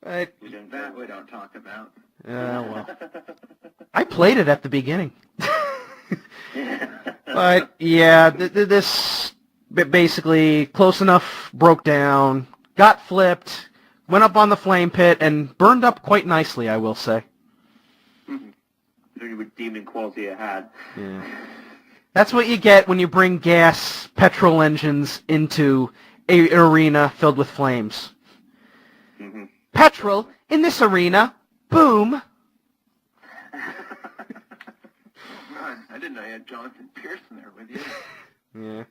But, we don't talk about. Well. I played it at the beginning. But, yeah, this basically close enough broke down, got flipped, went up on the flame pit, and burned up quite nicely, I will say. The only redeeming quality it had. Yeah. That's what you get when you bring gas petrol engines into an arena filled with flames. Mm-hmm. Petrol in this arena, boom. I didn't know you had Jonathan Pearson there with you. Yeah.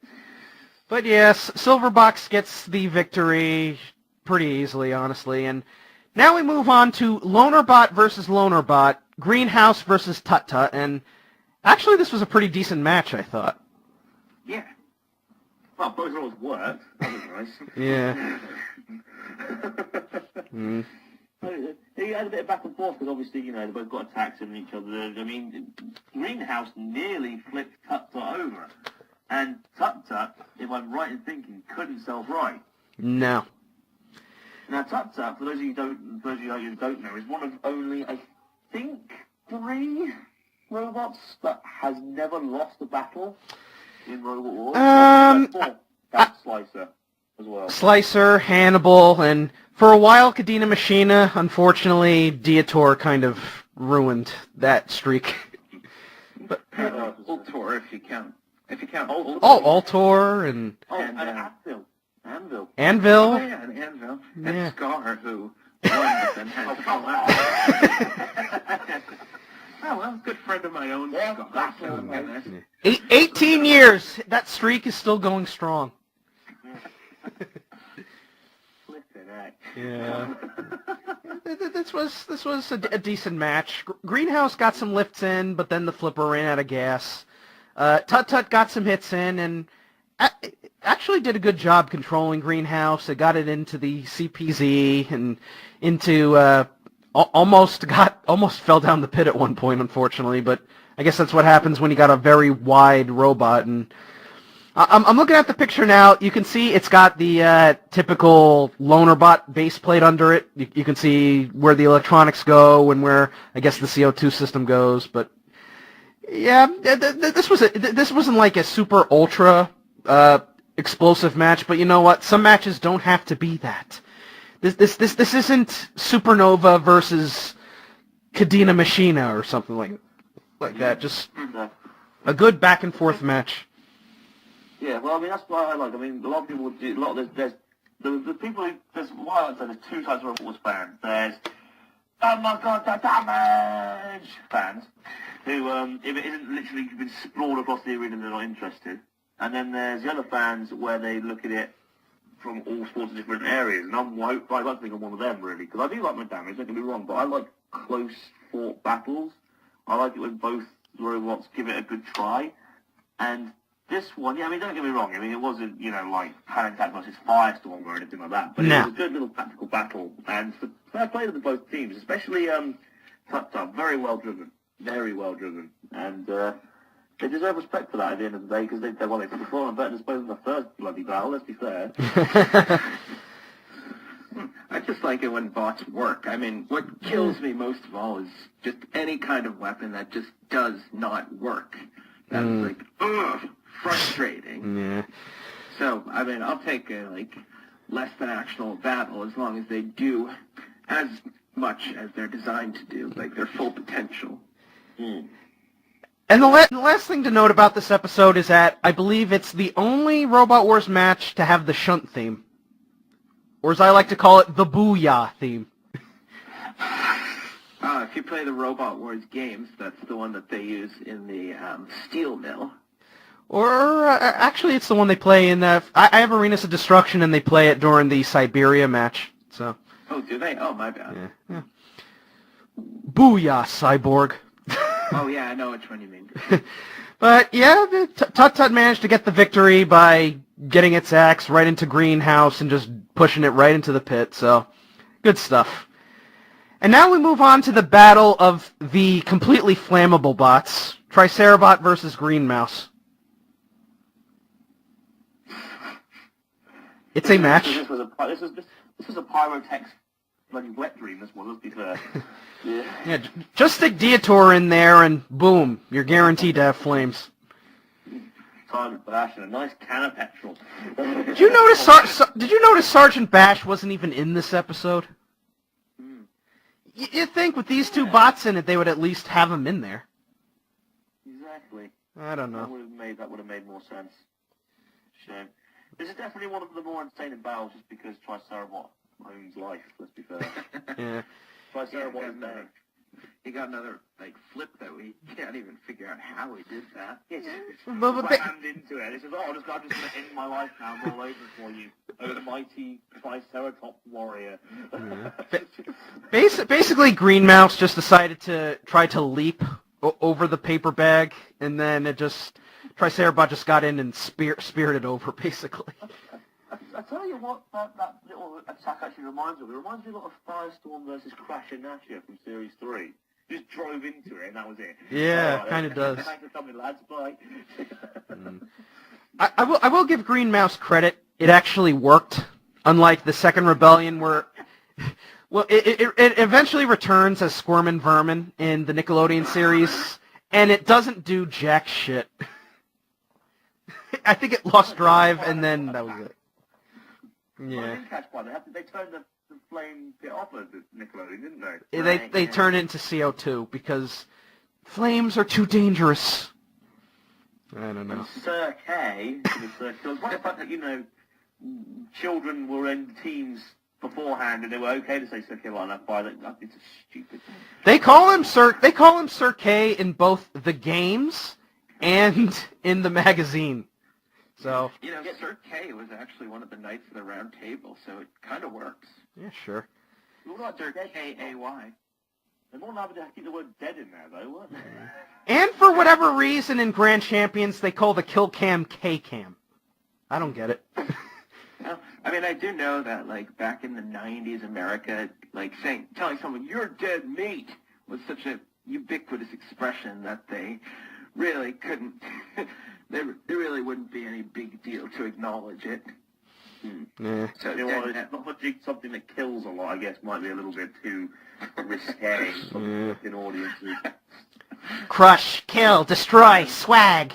But yes, Silverbox gets the victory pretty easily, honestly. And now we move on to Lonerbot versus Lonerbot, Greenhouse versus Tut Tut, and actually, this was a pretty decent match, I thought. Yeah. Well, both roles worked. That was nice. Yeah. They had a bit of back and forth, because obviously, they both got attacks on each other. I mean, Greenhouse nearly flipped Tut Tut over. And Tut Tut, if I'm right in thinking, couldn't self-right. No. Now, Tut Tut, for those of you who don't know, is one of only, I think, 3... robots that has never lost a battle in Robot Wars. Slicer as well. Slicer, Hannibal, and for a while Cadena Machina. Unfortunately, Dietor kind of ruined that streak. But Ultor, if you count Ultor. Oh, Ultor and Anvil. Anvil. Oh yeah, and Anvil. And Scar, who won but then had to come out. Oh, well, good friend of my own. Yeah, Scar. 18 years. That streak is still going strong. Yeah. This was a decent match. Greenhouse got some lifts in, but then the flipper ran out of gas. Tut Tut got some hits in, and actually did a good job controlling Greenhouse. It got it into the CPZ and into almost fell down the pit at one point, unfortunately. But I guess that's what happens when you got a very wide robot. And I'm looking at the picture now. You can see it's got the typical Lonerbot base plate under it. You can see where the electronics go and where I guess the CO2 system goes. But yeah, this wasn't like a super ultra explosive match. But you know what? Some matches don't have to be that. This isn't Supernova versus Cadena Machina or something like that. Just No. a good back and forth match. Yeah, well, I mean, that's what I like. I mean, a lot of people do, there's the people who, there's, what I like to say, there's two types of Rebels fans. There's, oh my god, the damage! Fans, who, if it isn't literally been sprawled across the arena, they're not interested. And then there's the other fans where they look at it from all sorts of different areas, and I like to think I'm one of them, really, because I do like my damage, don't get me wrong, but I like close-fought battles. I like it when both robots give it a good try, and this one, yeah, I mean, don't get me wrong, I mean, it wasn't, like Palancat versus Firestorm or anything like that, but No. It was a good little tactical battle, and fair play to both teams, especially Tut-Tut, very well driven, and they deserve respect for that at the end of the day, because they performed better than both in the first bloody battle, let's be fair. I just like it when bots work. I mean, what kills me most of all is just any kind of weapon that just does not work. That's like, ugh, frustrating. Yeah. So, I mean, I'll take a, less than actional battle as long as they do as much as they're designed to do, their full potential. And the last thing to note about this episode is that I believe it's the only Robot Wars match to have the shunt theme. Or as I like to call it, the Booyah theme. If you play the Robot Wars games, that's the one that they use in the steel mill. Or, actually, it's the one they play in, I have Arenas of Destruction, and they play it during the Siberia match, so. Oh, do they? Oh, my bad. Yeah. Booyah, Cyborg. Oh, yeah, I know which one you mean. But, yeah, Tut-Tut managed to get the victory by getting its axe right into Greenhouse and just pushing it right into the pit, so good stuff. And now we move on to the battle of the completely flammable bots, Tricerabot versus Green Mouse. It's a match. This was a Pyrotex bloody wet dream, this one, let's be fair. Yeah, just stick Deitor in there and boom, you're guaranteed to have flames. Silent Bash and a nice can of petrol. Did you notice Sergeant Bash wasn't even in this episode? You'd think with these two bots in it, they would at least have him in there. Exactly. I don't know. That would have made more sense. Shame. This is definitely one of the more entertaining battles just because Tricerabot owns life, let's be fair. Yeah. Tricerabot is dead. He got another, flip that we can't even figure out how he did that. Yes. But Slammed into it. He says, I'm just going to end my life now and roll over for you. Oh, mighty Triceratops warrior. basically, Green Mouse just decided to try to leap over the paper bag, and then Tricerabot just got in and speared it over, basically. I tell you what, that little attack actually reminds me of. It reminds me a lot of Firestorm versus Crash and Nashia from Series 3. Just drove into it, and that was it. Yeah, right, kind of does. Thanks for coming, lads. Bye. I will give Green Mouse credit. It actually worked, unlike the second Rebellion, where... Well, it eventually returns as Squirm and Vermin in the Nickelodeon series, and it doesn't do jack shit. I think it lost drive, and then that was it. Well, I Yeah. didn't catch one. They turned the flame pit off of the Nickelodeon, didn't they? They turn it into CO2 because flames are too dangerous. I don't know. Sir K, because what the fact that, children were in teams beforehand and they were okay to say Sir K like that, it's a stupid thing. They call him Sir K in both the games and in the magazine. So Sir K was actually one of the Knights of the Round Table, so it kind of works. yeah, sure. Sir K-A-Y. They're more than happy to keep the word dead in there, though, weren't they? And for whatever reason in Grand Champions, they call the kill cam K-cam. I don't get it. Well, I mean, I do know that, back in the 90s, America, telling someone, you're dead meat, was such a ubiquitous expression that they really couldn't, there really wouldn't be any big deal to acknowledge it. Yeah. So, Acknowledging something that kills a lot, I guess, might be a little bit too risque in audiences. Crush, kill, destroy, swag.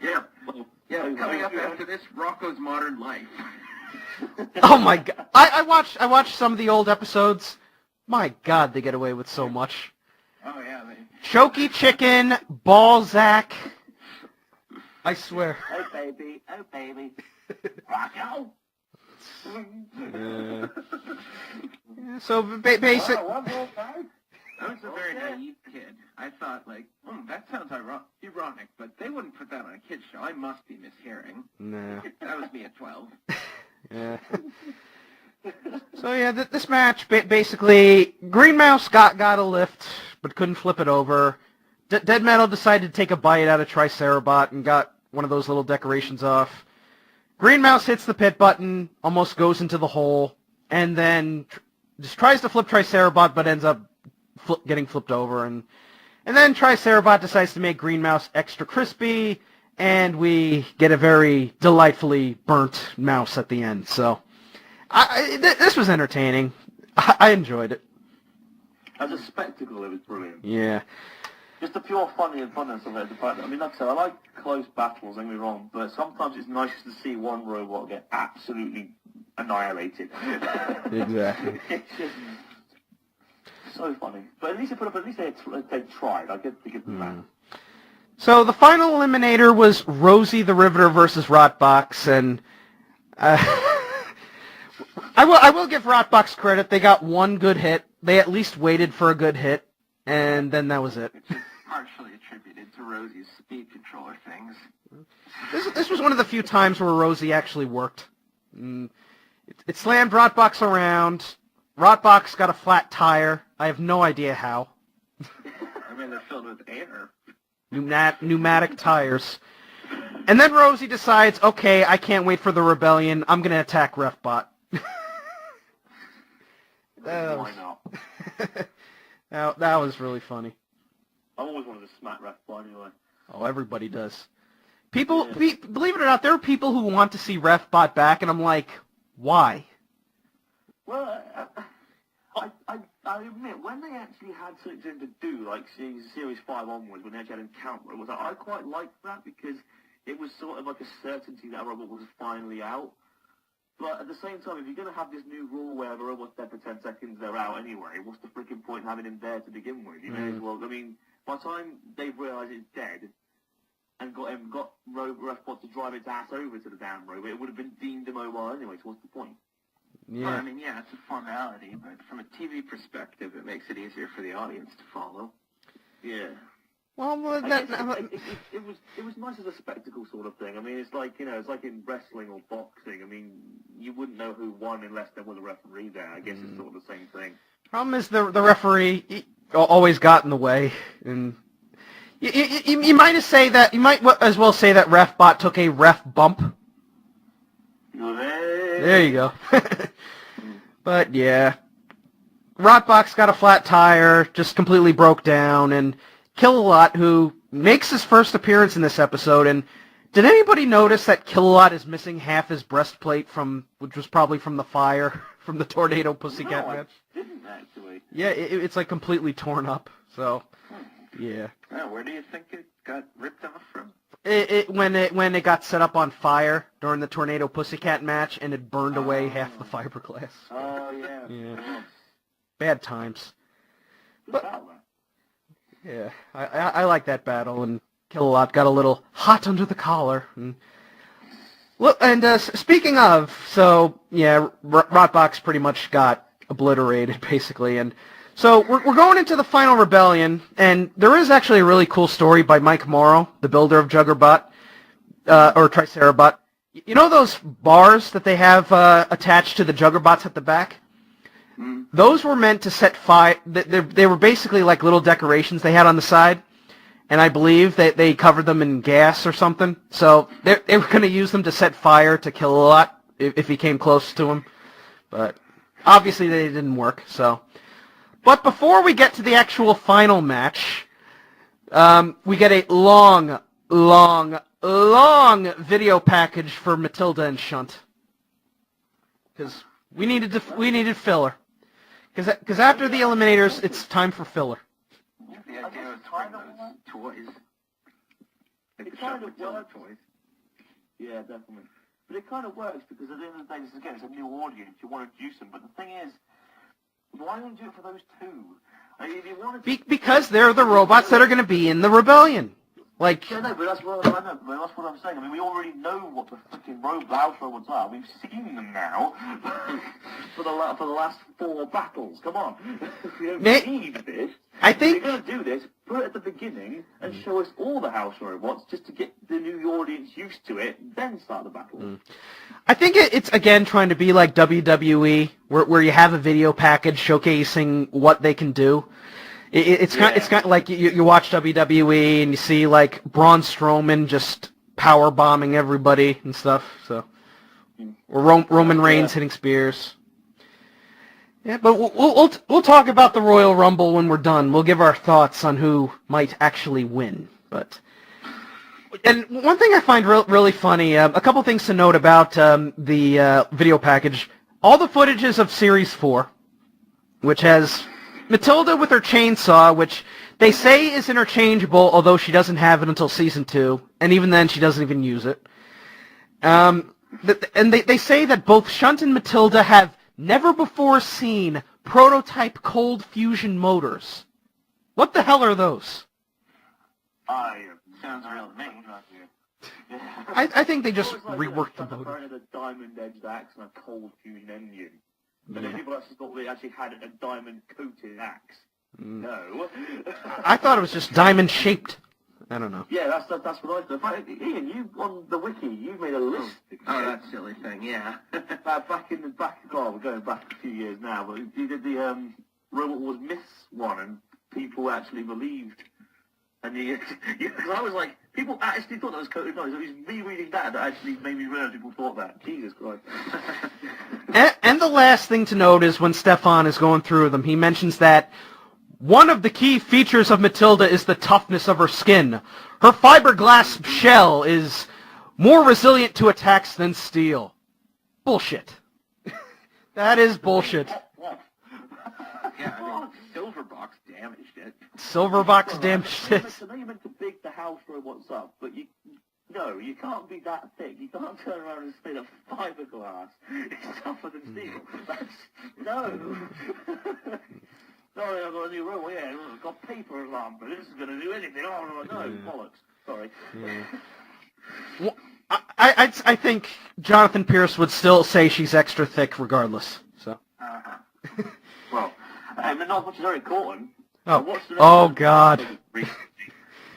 yeah, coming up after this, Rocco's Modern Life. Oh my god! I watched some of the old episodes. My god, they get away with so much. Oh yeah. Choky chicken, Balzac. I swear. Oh baby, Rocco. So basic. One more time. I was a very naive kid. I thought, like, that sounds ironic, but they wouldn't put that on a kid's show. I must be mishearing. Nah. That was me at 12. Yeah. So yeah, this match basically, Green Mouse got a lift, but couldn't flip it over. Dead Metal decided to take a bite out of Tricerabot and got one of those little decorations off. Green Mouse hits the pit button, almost goes into the hole, and then just tries to flip Tricerabot, but ends up getting flipped over. And then Tricerabot decides to make Green Mouse extra crispy, and we get a very delightfully burnt mouse at the end. So this was entertaining. I enjoyed it. As a spectacle, it was brilliant. Yeah. Just the pure funness of it, the fact that, I mean, like I said, I like close battles, don't get me wrong, but sometimes it's nice to see one robot get absolutely annihilated. Exactly. It's just so funny. But at least they tried. I get to give them that. So the final eliminator was Rosie the Riveter versus Rotbox, and I will give Rotbox credit. They got one good hit. They at least waited for a good hit, and then that was it. Which is partially attributed to Rosie's speed controller things. This was one of the few times where Rosie actually worked. It slammed Rotbox around. Rotbox got a flat tire. I have no idea how. I mean, they're filled with air. Pneumatic tires. And then Rosie decides, okay, I can't wait for the rebellion. I'm going to attack Refbot. Why not? That was really funny. I always wanted to smack Refbot anyway. Oh, everybody does. People, believe it or not, there are people who want to see Refbot back, and I'm like, why? Well, I admit, when they actually had something to do, like Series 5 onwards, when they actually had Encounter, I quite liked that because it was sort of like a certainty that a robot was finally out. But at the same time, if you're going to have this new rule where the robot's dead for 10 seconds, they're out anyway, what's the freaking point in having him there to begin with? You may as well, I mean, by the time they've realised it's dead and got Refbot to drive its ass over to the damn robot, it would have been deemed immobile anyway, so what's the point? Yeah. Well, I mean, yeah, it's a formality, but from a TV perspective, it makes it easier for the audience to follow. Yeah. Well, it was nice as a spectacle sort of thing. I mean, it's like, it's like in wrestling or boxing. I mean, you wouldn't know who won unless there was a referee there. I guess it's sort of the same thing. Problem is the referee always got in the way, and you might as well say that Refbot took a ref bump. There you go. But yeah, Rotbox got a flat tire, just completely broke down, and Kill-A-Lot, who makes his first appearance in this episode, and did anybody notice that Kill-A-Lot is missing half his breastplate which was probably from the fire, from the Tornado Pussycat match? I didn't actually. Yeah, it's like completely torn up, so, yeah. Well, where do you think it got ripped off from? When it got set up on fire during the Tornado Pussycat match, and it burned away half the fiberglass. Oh, yeah. Yeah. Bad times. But, yeah, I like that battle, and Kill-A-Lot got a little hot under the collar. And speaking of, so, yeah, Rotbox pretty much got obliterated, basically, and so we're going into the final rebellion, and there is actually a really cool story by Mike Morrow, the builder of Juggerbot, or Tricerabot. You know those bars that they have attached to the Juggerbots at the back? Those were meant to set fire. They were basically like little decorations they had on the side, and I believe that they covered them in gas or something. So they were going to use them to set fire to Kill-A-Lot if he came close to him. But obviously they didn't work. So, but before we get to the actual final match, we get a long video package for Matilda and Shunt because we needed filler. Because after the Eliminators, it's time for filler. Yeah, the idea was to bring those toys. Like the Shunt Matilda toys. Yeah, definitely. But it kind of works because at the end of the day, this again, it's a new audience. You want to introduce them. But the thing is, why don't you do it for those two? I mean, if you want to... Because they're the robots that are going to be in the rebellion. Like... Yeah, no, but that's what I'm saying. I mean, we already know what the fucking house robots are. We've seen them now for the last 4 battles. Come on. We don't need this. I think... If you're going to do this, put it at the beginning and show us all the house robots just to get the new audience used to it, then start the battle. I think it's, again, trying to be like WWE, where you have a video package showcasing what they can do. It's kind of like you watch WWE and you see like Braun Strowman just power bombing everybody and stuff. So, or Roman Reigns hitting spears. Yeah, but we'll talk about the Royal Rumble when we're done. We'll give our thoughts on who might actually win. And one thing I find really funny, a couple things to note about the video package. All the footages of Series 4, which has Matilda with her chainsaw, which they say is interchangeable, although she doesn't have it until Season 2, and even then she doesn't even use it. And they say that both Shunt and Matilda have never before seen prototype cold fusion motors. What the hell are those? Sounds real to me. I think they just reworked the motor. A diamond-edged axe and a cold fusion engine. But then people actually thought they actually had a diamond-coated axe. No. I thought it was just diamond-shaped. I don't know. Yeah, that's what I thought. Ian, you on the wiki, you made a list. Oh, that silly thing, yeah. We're going back a few years now, but you did the Robot Wars Myths one, and people actually believed. And because I was like, people actually thought that was coated noise. It was me reading that actually made me realize people thought that. Jesus Christ. And the last thing to note is when Stefan is going through them, he mentions that one of the key features of Matilda is the toughness of her skin. Her fiberglass shell is more resilient to attacks than steel. Bullshit. That is bullshit. Yeah, I mean, Silverbox damaged it. Silverbox damaged it. I know you meant to big the house robots up, but you can't be that thick. You can't turn around and say that fiberglass is tougher than steel. No. Sorry, I've got a new robot. Yeah, I've got paper alarm, but this is going to do anything. Oh, no, bollocks. Sorry. Yeah. Well, I think Jonathan Pierce would still say she's extra thick regardless. So. Well, not much is very important. Oh God.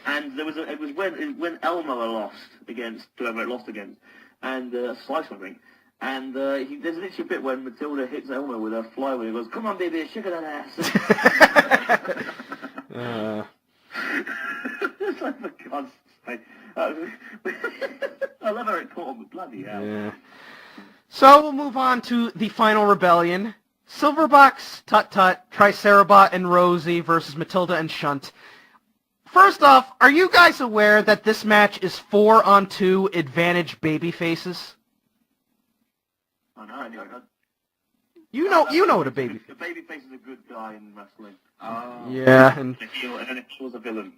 And it was when Elmo lost against whoever it lost against, and Slice, I think. And there's literally a bit when Matilda hits Elmo with her flywheel and goes, "Come on, baby, shake that ass." It's like, for God's sake. I love how it caught him with bloody hell. Yeah. So we'll move on to the final rebellion. Silverbox, Tut-Tut, Tricerabot, and Rosie versus Matilda and Shunt. First off, are you guys aware that this match is 4-on-2 advantage baby faces? I know, I know. You know what a baby. A baby face is a good guy in wrestling. Yeah, and it was a villain.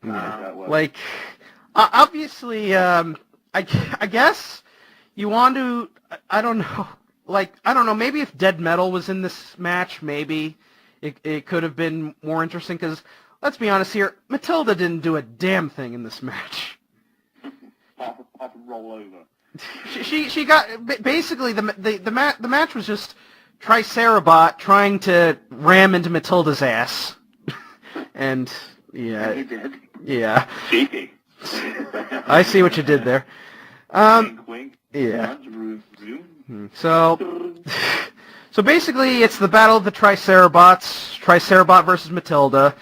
Like, obviously, I guess you want to. I don't know. Like, I don't know. Maybe if Dead Metal was in this match, maybe it could have been more interesting. Because let's be honest here, Matilda didn't do a damn thing in this match. Apart from roll over. She got basically the match was just Tricerabot trying to ram into Matilda's ass, and yeah, he did. Yeah. Cheeky. I see what you did there. Wink, wink. Yeah. So basically, it's the Battle of the Tricerabots, Tricerabot versus Matilda,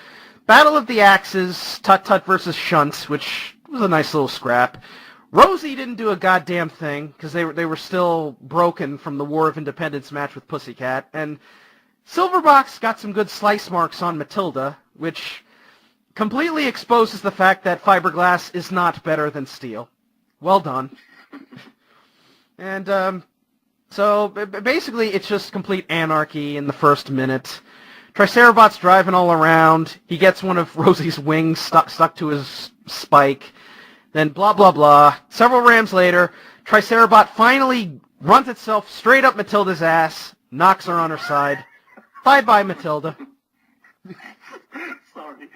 Battle of the Axes, Tut-Tut versus Shunt, which was a nice little scrap. Rosie didn't do a goddamn thing, because they were still broken from the War of Independence match with Pussycat, and Silverbox got some good slice marks on Matilda, which completely exposes the fact that fiberglass is not better than steel. Well done. And, so basically it's just complete anarchy in the first minute. Tricerabot's driving all around. He gets one of Rosie's wings stuck to his spike. Then blah, blah, blah. Several rams later, Tricerabot finally runs itself straight up Matilda's ass, knocks her on her side. Bye-bye, Matilda. Sorry.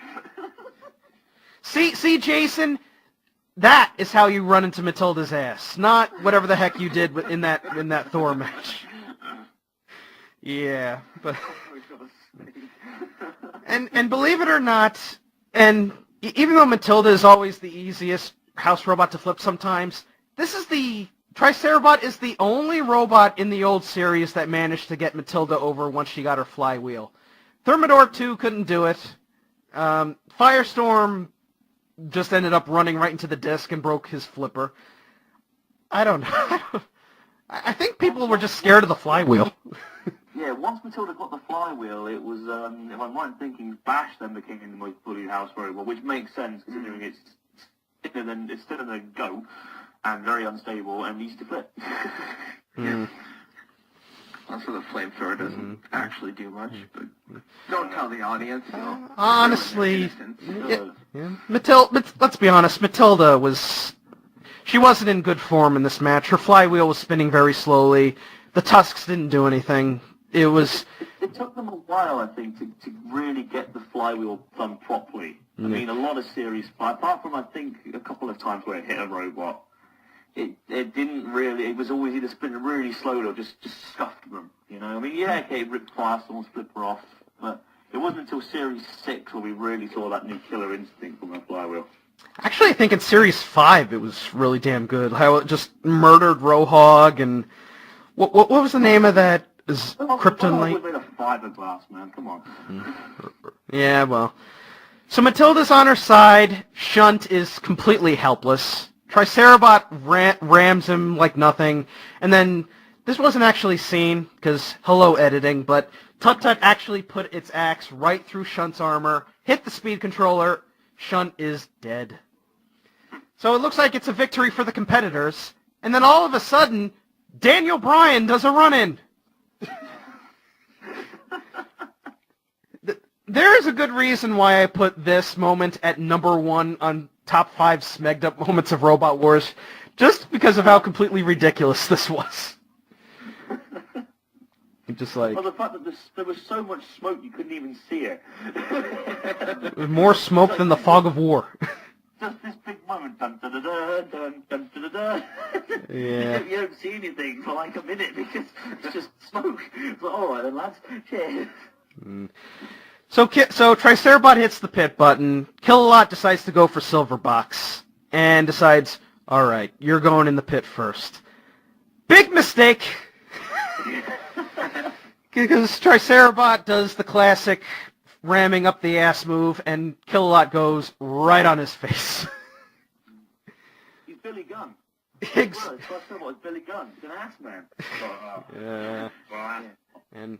See, Jason? That is how you run into Matilda's ass, not whatever the heck you did in that Thor match. Yeah, but... And believe it or not, and even though Matilda is always the easiest house robot to flip sometimes, Tricerabot is the only robot in the old series that managed to get Matilda over once she got her flywheel. Thermidor 2 couldn't do it. Firestorm just ended up running right into the disc and broke his flipper. I don't know. I think people were just scared of the flywheel. Yeah, once Matilda got the flywheel, it was, if I'm right in thinking, Bash then became the most bullied house robot, which makes sense considering it's thinner than a goat and very unstable and easy to flip. Mm. Also, the flamethrower doesn't actually do much, but don't tell the audience. Honestly, let's be honest, Matilda she wasn't in good form in this match. Her flywheel was spinning very slowly. The tusks didn't do anything. It took them a while, I think, to really get the flywheel done properly. I mean, a lot of series, apart from, I think, a couple of times where it hit a robot, it didn't really, it was always either spinning really slowly or just scuffed them, you know? I mean, yeah, okay, it ripped Firestorm's flipper off, but it wasn't until Series 6 where we really saw that new killer instinct from the flywheel. Actually, I think in Series 5 it was really damn good. How it just murdered Rohog and... What was the name of that? Kryptonite? It was made of fiberglass, man, come on. Yeah, well... So Matilda's on her side, Shunt is completely helpless. Tricerabot rams him like nothing, and then, this wasn't actually seen, because hello editing, but Tut-Tut actually put its axe right through Shunt's armor, hit the speed controller, Shunt is dead. So it looks like it's a victory for the competitors, and then all of a sudden, Daniel Bryan does a run-in. There is a good reason why I put this moment at number 1 on top 5 smegged up moments of Robot Wars, just because of how completely ridiculous this was. Just like... Well, the fact that there was so much smoke you couldn't even see it. More smoke than the fog of war. Just this big moment, dun dun dun dun dun dun dun dun. Yeah. You don't see anything for like a minute because it's just smoke. It's like, all right then, lads. Cheers. So Tricerabot hits the pit button. Kill-A-Lot decides to go for Silverbox and decides, all right, you're going in the pit first. Big mistake. Because Tricerabot does the classic ramming up the ass move, and Kill-A-Lot goes right on his face. He's Billy Gunn. Tricerabot is Billy Gunn. He's an ass man. Yeah. And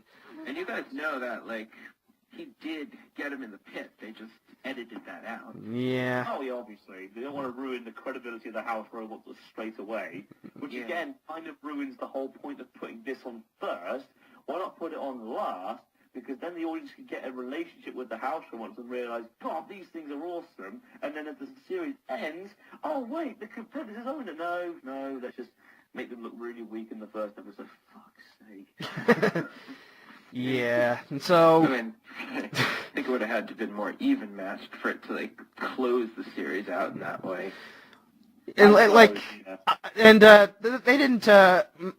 you guys know that, like, he did get him in the pit. They just edited that out. Yeah. Oh, yeah, obviously. They don't want to ruin the credibility of the house robot straight away, which, again, kind of ruins the whole point of putting this on first. Why not put it on last? Because then the audience can get a relationship with the house robots and realize, God, these things are awesome. And then as the series ends, oh, wait, the competitors own it. No, let's just make them look really weak in the first episode. Fuck's sake. Yeah, and so... I mean, I think it would have had to have been more even matched for it to, like, close the series out in that way. And, they didn't,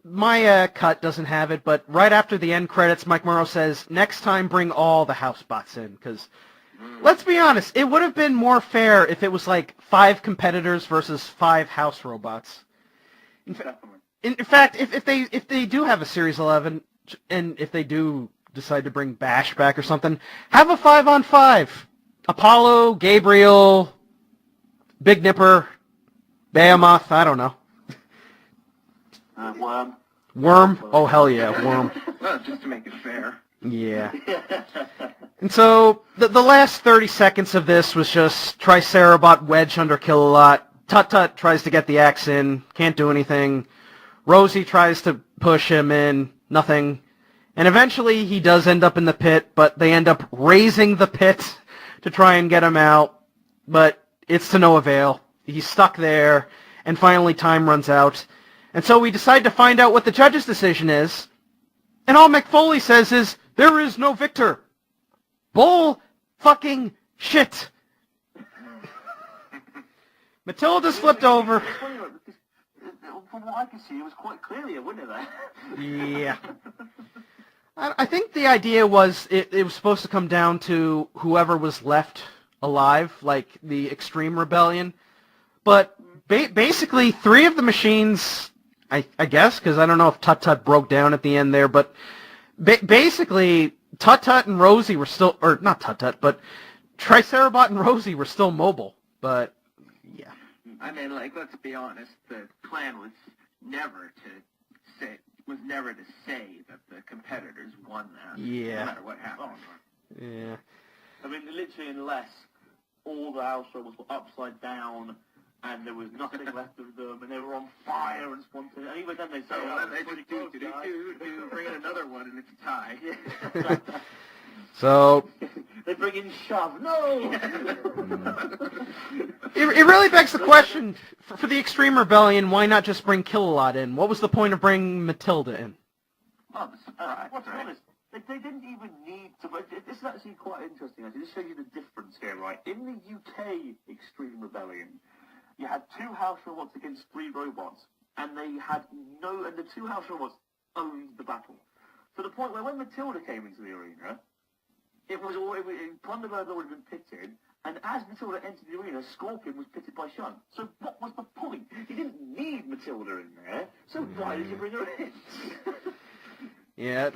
my cut doesn't have it, but right after the end credits, Mike Morrow says, next time bring all the house bots in, because, let's be honest, it would have been more fair if it was like 5 competitors versus 5 house robots. In fact, if they do have a Series 11, and if they do decide to bring Bash back or something, have a 5-on-5. Apollo, Gabriel, Big Nipper, Behemoth, I don't know. Worm. Worm? Oh, hell yeah, Worm. Well, just to make it fair. Yeah. And so, the last 30 seconds of this was just Tricerabot wedge under Kill-A-Lot. Tut-Tut tries to get the axe in, can't do anything. Rosie tries to push him in, nothing. And eventually he does end up in the pit, but they end up raising the pit to try and get him out. But it's to no avail. He's stuck there, and finally time runs out. And so we decide to find out what the judge's decision is, and all Mick Foley says is, there is no victor. Bull fucking shit. Matilda's flipped over. From what I can see, it was quite clearly a winner there. Yeah. I think the idea was it was supposed to come down to whoever was left alive, like the Extreme Rebellion. But basically, three of the machines, I guess, because I don't know if Tut Tut broke down at the end there, but basically, Tut Tut and Rosie were still, or not Tut Tut, but Tricerabot and Rosie were still mobile. But, yeah. I mean, like, let's be honest, the plan was never to say that the competitors won that. Yeah. No matter what happened. Yeah. I mean, literally, unless all the house robots were upside down and there was nothing left of them and they were on fire and spontaneous. And even then they say, So they just bring in another one and it's a tie. Yeah. So They bring in Shove. No! it really begs the question, for the Extreme Rebellion, why not just bring Kill-A-Lot in? What was the point of bringing Matilda in? Well, what's honest, they didn't even need to. This is actually quite interesting. Actually, this shows you the difference here, right? In the UK Extreme Rebellion, you had two house robots against three robots, and they had and the two house robots owned the battle. To the point where when Matilda came into the arena, it was Thunderbird had already been pitted, and as Matilda entered the arena, Scorpion was pitted by Shun. So what was the point? You didn't need Matilda in there, so why did you bring her in? Yeah,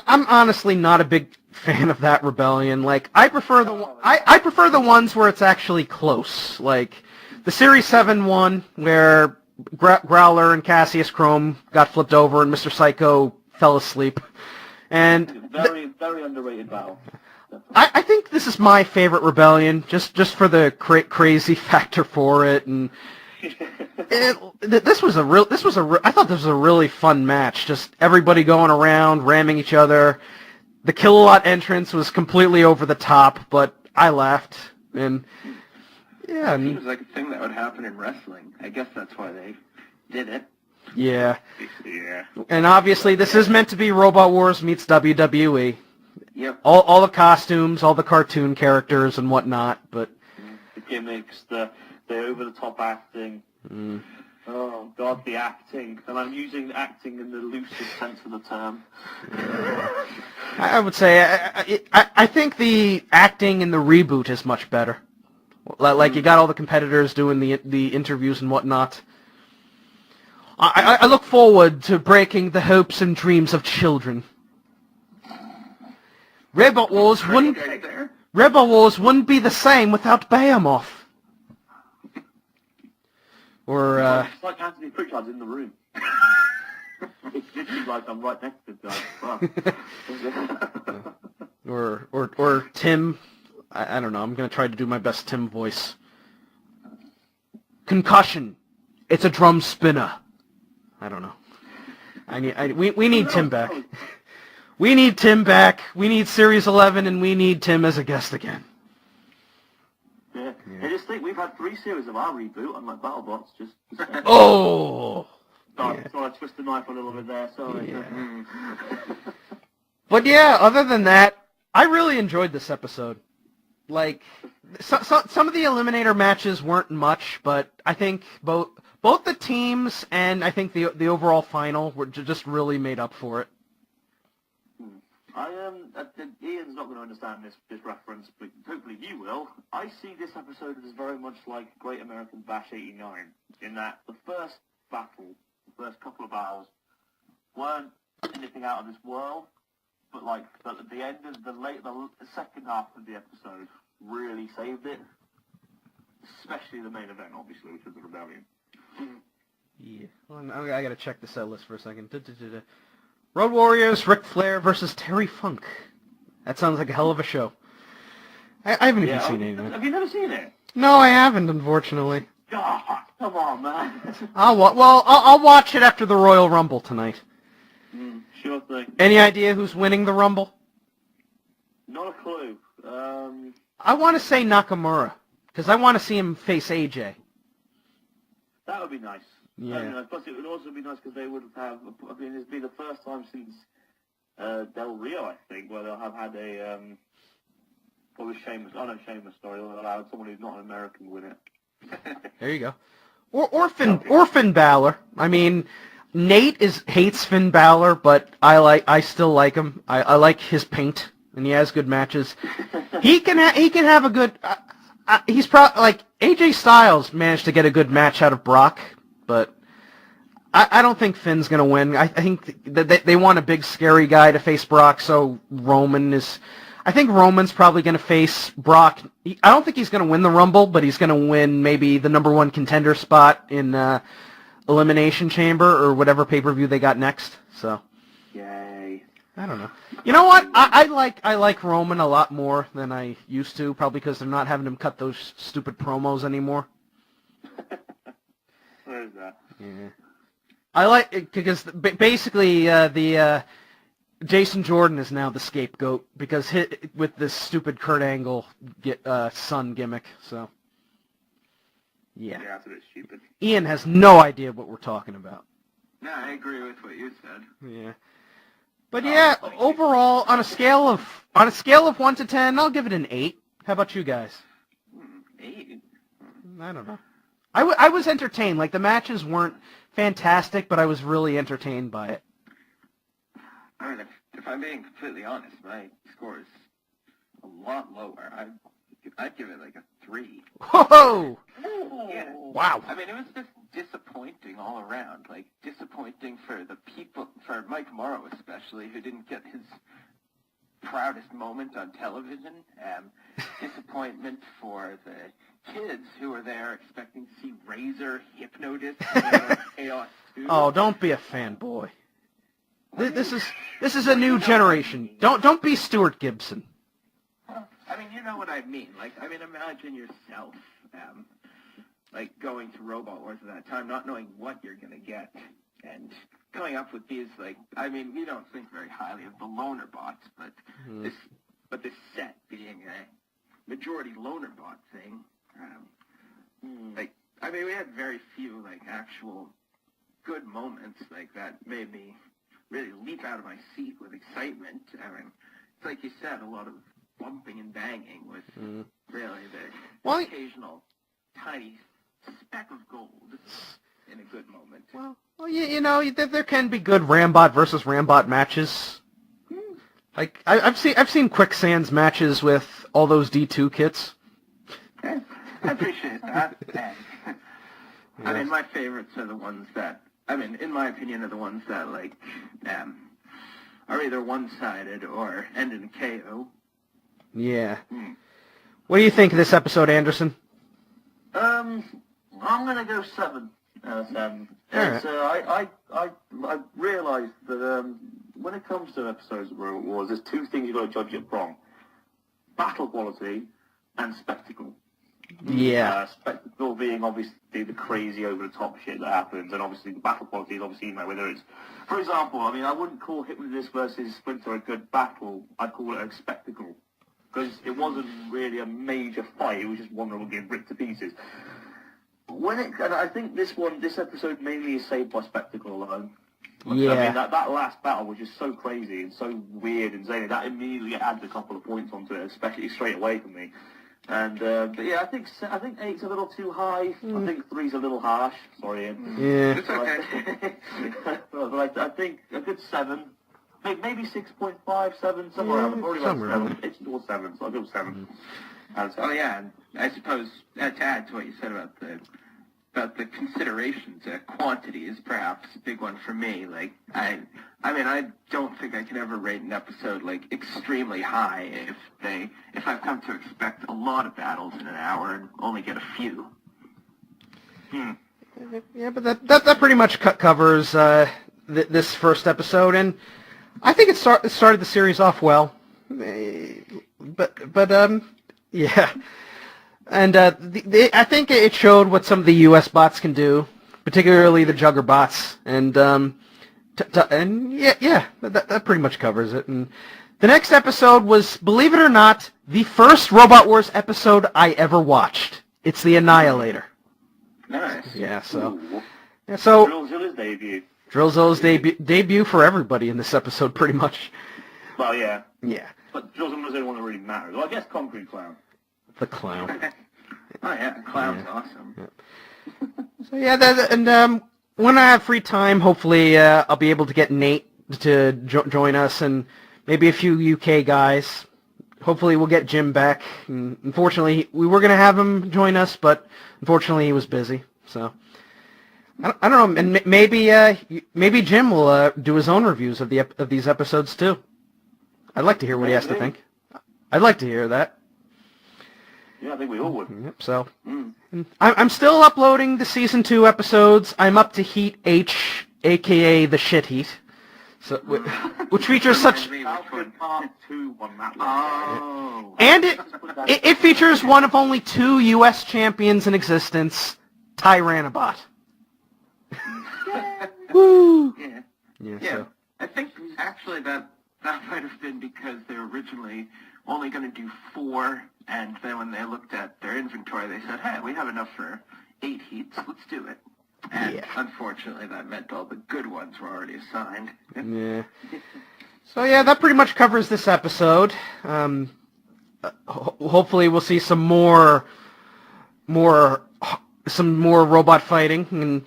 I'm honestly not a big fan of that rebellion. Like, I prefer the ones where it's actually close. Like the Series 7 one where Growler and Cassius Chrome got flipped over and Mr. Psycho fell asleep. And very underrated battle. I think this is my favorite rebellion, just for the crazy factor for it, and I thought this was a really fun match. Just everybody going around, ramming each other. The Kill-A-Lot entrance was completely over the top, but I laughed, and yeah. It seems like a thing that would happen in wrestling. I guess that's why they did it. Yeah. Yeah. And obviously, this is meant to be Robot Wars meets WWE. Yep. All the costumes, all the cartoon characters and whatnot, but The gimmicks, the over-the-top acting. Oh, God, the acting. And I'm using acting in the loosest sense of the term. I would say I think the acting in the reboot is much better. Like you got all the competitors doing the interviews and whatnot. I look forward to breaking the hopes and dreams of children. Robot Wars wouldn't be the same without Behemoth. Or It's like Anthony Pritchard's in the room. It's literally like I'm right next to the guy. or Tim. I don't know. I'm gonna try to do my best Tim voice. Concussion. It's a drum spinner. I don't know. We need Tim back. We need Tim back. We need Series 11, and we need Tim as a guest again. Yeah. I just think we've had 3 series of our reboot, unlike BattleBots. Just Oh! sorry, I twist the knife a little bit there. Sorry. Yeah. But yeah, other than that, I really enjoyed this episode. Like, some of the Eliminator matches weren't much, but I think both the teams and I think the overall final were just really made up for it. Ian's not going to understand this reference, but hopefully you will. I see this episode as very much like Great American Bash '89, in that the first battle, the first couple of battles, weren't anything out of this world, but like at the end of the second half of the episode really saved it, especially the main event, obviously, which was the Rebellion. Yeah, well, I gotta check the set list for a second. Road Warriors, Ric Flair versus Terry Funk. That sounds like a hell of a show. I haven't even seen any of it. Have you never seen it? No, I haven't, unfortunately. Oh, come on, man. I'll watch it after the Royal Rumble tonight. Sure thing. Any idea who's winning the Rumble? Not a clue. I want to say Nakamura, because I want to see him face AJ. That would be nice. And, Yeah. plus, it would also be nice because they would have. I mean, it'd be the first time since Del Rio, I think, where they'll have had a. What was Sheamus? Oh no, Sheamus. Sorry, they'll allow someone who's not an American win it. There you go. Or Finn Balor. I mean, Nate hates Finn Balor, but I still like him. I like his paint, and he has good matches. He can have a good. He's probably like AJ Styles managed to get a good match out of Brock, but I don't think Finn's gonna win. I think that they want a big scary guy to face Brock, so Roman is. I think Roman's probably going to face Brock. I don't think he's going to win the Rumble, but he's going to win maybe the number one contender spot in Elimination Chamber or whatever pay-per-view they got next. So, Yay! I don't know. You know what? I like Roman a lot more than I used to, probably because they're not having him cut those stupid promos anymore. Where is that? Yeah. I like it because basically the. Jason Jordan is now the scapegoat because with this stupid Kurt Angle son gimmick. So, yeah, that's a bit stupid. Ian has no idea what we're talking about. No, I agree with what you said. Yeah, but yeah, overall on a scale of 1 to 10, I'll give it an 8. How about you guys? 8. I don't know. I was entertained. Like the matches weren't fantastic, but I was really entertained by it. I mean, if I'm being completely honest, my score is a lot lower. I'd give it like a 3. Whoa! Yeah. Wow. I mean, it was just disappointing all around. Like, disappointing for the people, for Mike Morrow especially, who didn't get his proudest moment on television. Disappointment for the kids who were there expecting to see Razor, Hypnotist, and Chaos 2. Oh, don't be a fanboy. This is a new generation. Don't be Stuart Gibson. I mean, you know what I mean. Like, I mean, imagine yourself, like going to Robot Wars at that time, not knowing what you're gonna get, and coming up with these. Like, I mean, we don't think very highly of the loner bots, but this set being a majority loner bot thing, like, I mean, we had very few like actual good moments like that made me really leap out of my seat with excitement. I mean, it's like you said, a lot of bumping and banging with really the occasional tiny speck of gold in a good moment. Well, you know, there can be good Rambot versus Rambot matches. Like I've seen Quicksand's matches with all those D2 kits. I appreciate that. I mean, my favorites are the ones that, I mean, in my opinion, are the ones that, like, are either one-sided or end in a KO. Yeah. What do you think of this episode, Anderson? I'm gonna go 7 out of 7. It's, I realised that when it comes to episodes of Robot Wars, there's 2 things you've got to judge it from: battle quality and spectacle. Yeah. Spectacle being obviously the crazy over-the-top shit that happens, and obviously the battle quality is obviously, you know, whether it's, for example, I mean, I wouldn't call Hypnotist versus Splinter a good battle. I'd call it a spectacle, because it wasn't really a major fight. It was just one that would get ripped to pieces. And I think this episode mainly is saved by spectacle alone. Yeah. I mean, that last battle was just so crazy and so weird and zany. That immediately adds a couple of points onto it, especially straight away for me. And but yeah, I think 8's a little too high. I think 3's a little harsh. Sorry, Ian. Yeah. It's okay. But I think a good 7, maybe 6.5, 7, somewhere around. Probably about 7. It's towards 7, so I'll go 7. Oh yeah, and I suppose to add to what you said about the considerations, quantity is perhaps a big one for me. Like, I mean, I don't think I could ever rate an episode like extremely high if I've come to expect a lot of battles in an hour and only get a few. Yeah, but that pretty much covers this first episode, and I think it started the series off well. But yeah. And I think it showed what some of the U.S. bots can do, particularly the Jugger bots. And that pretty much covers it. And the next episode was, believe it or not, the first Robot Wars episode I ever watched. It's the Annihilator. Nice. Yeah. So, Yeah, so Drillzilla's debut. Drillzilla's debut for everybody in this episode, pretty much. Well, yeah. Yeah. But Drillzilla was the only one that really mattered. Well, I guess Concrete Clown. The clown. Oh yeah, Clown's awesome. Yeah. So yeah, and when I have free time, hopefully I'll be able to get Nate to join us, and maybe a few UK guys. Hopefully we'll get Jim back. And unfortunately, we were going to have him join us, but unfortunately he was busy. So I don't know, and maybe Jim will do his own reviews of these episodes too. I'd like to hear what he has to think. I'd like to hear that. Yeah, I think we all would. Yep. So I'm still uploading the season 2 episodes. I'm up to Heat H, aka the Shit Heat. So, which features such, Part 2 on that one. Oh. and it features one of only 2 U.S. champions in existence, Tyranobot. Woo! Yeah. Yeah. Yeah. So. I think actually that might have been because they were originally only going to do 4, and then when they looked at their inventory, they said, "Hey, we have enough for 8 heats. Let's do it." And Yeah. unfortunately, that meant all the good ones were already assigned. Yeah. So yeah, that pretty much covers this episode. Hopefully, we'll see some more robot fighting, and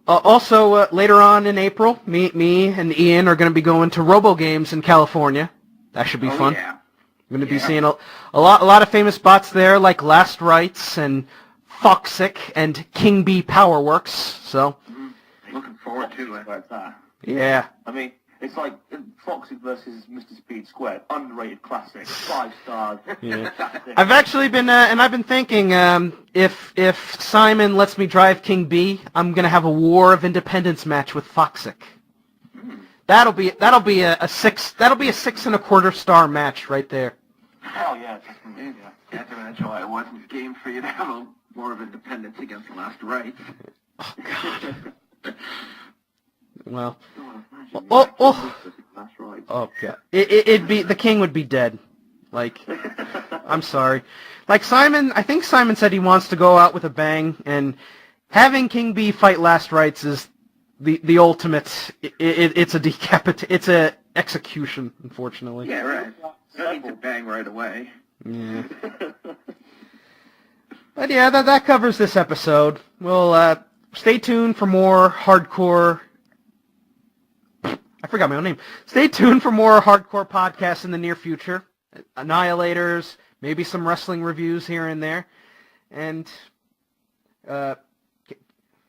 also later on in April, me and Ian are going to be going to Robo Games in California. That should be fun. Yeah. I'm going to be seeing a lot of famous bots there, like Last Rites and Foxic and King Bee Powerworks. So Looking forward to it. Like that. yeah. I mean, it's like Foxy versus Mr. Speed Squared. Underrated classic. 5 stars. Yeah. I've actually been, and I've been thinking, if Simon lets me drive King Bee, I'm gonna have a War of Independence match with Foxic. That'll be a 6 6.25 star match right there. Oh, yeah. Definitely, yeah. Can't imagine why it wasn't game for you to have a War of Independence against Last Rites. Oh God. Well. Imagine That's right. Oh God. It'd be, the king would be dead. Like, I'm sorry. Like I think Simon said he wants to go out with a bang, and having King Bee fight Last Rites is the ultimate. It's a execution, unfortunately. Yeah, right. No need to bang right away. Yeah. But yeah, that covers this episode. We'll stay tuned for more hardcore. I forgot my own name. Stay tuned for more hardcore podcasts in the near future. Annihilators, maybe some wrestling reviews here and there. And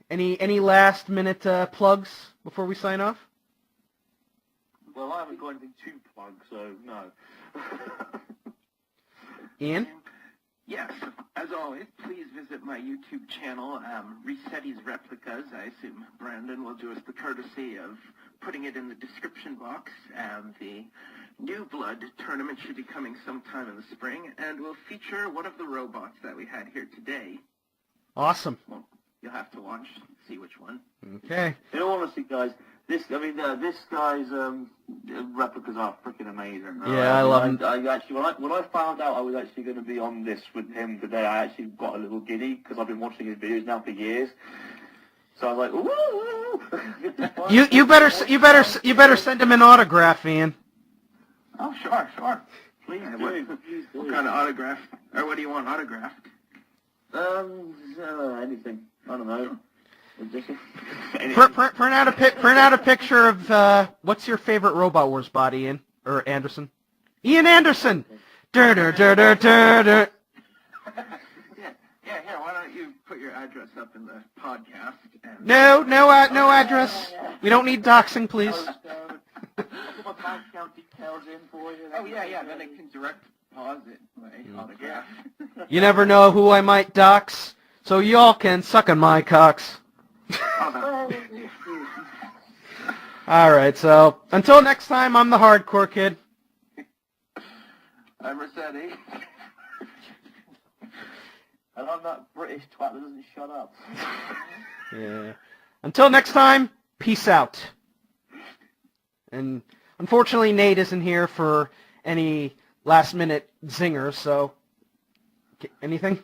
any last minute plugs before we sign off? Well, I haven't got anything to plug, so no. Ian? Yes, as always, please visit my YouTube channel, Resetti's Replicas. I assume Brandon will do us the courtesy of putting it in the description box. The New Blood tournament should be coming sometime in the spring, and will feature one of the robots that we had here today. Awesome. Well, you'll have to watch, see which one. Okay. In all honesty, guys, this guy's replicas are freaking amazing. Yeah, I love him. I actually, when I found out I was actually going to be on this with him today, I actually got a little giddy because I've been watching his videos now for years. So I was like, ooh! You better send him an autograph, Ian. Oh, sure. Please Yeah, do. Please do. What kind of autograph? Or what do you want autographed? Anything. I don't know. Print out a picture of what's your favorite Robot Wars bot, Ian or Anderson? Ian Anderson. Dur dur dur dur dur dur. Yeah. Here, why don't you put your address up in the podcast? And No address. We don't need doxing, please. I'll put my bank account details in for you. Oh yeah. Then I can direct deposit my autograph. You never know who I might dox, so y'all can suck on my cocks. Alright, so until next time, I'm the Hardcore Kid. I'm Rossetti. And I'm that British twat that doesn't shut up. Yeah. Until next time, peace out. And unfortunately, Nate isn't here for any last-minute zingers, so... Anything?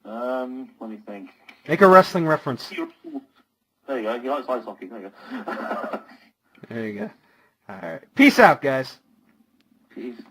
Let me think. Make a wrestling reference. There you go. He likes ice hockey. There you go. There you go. All right. Peace out, guys. Peace.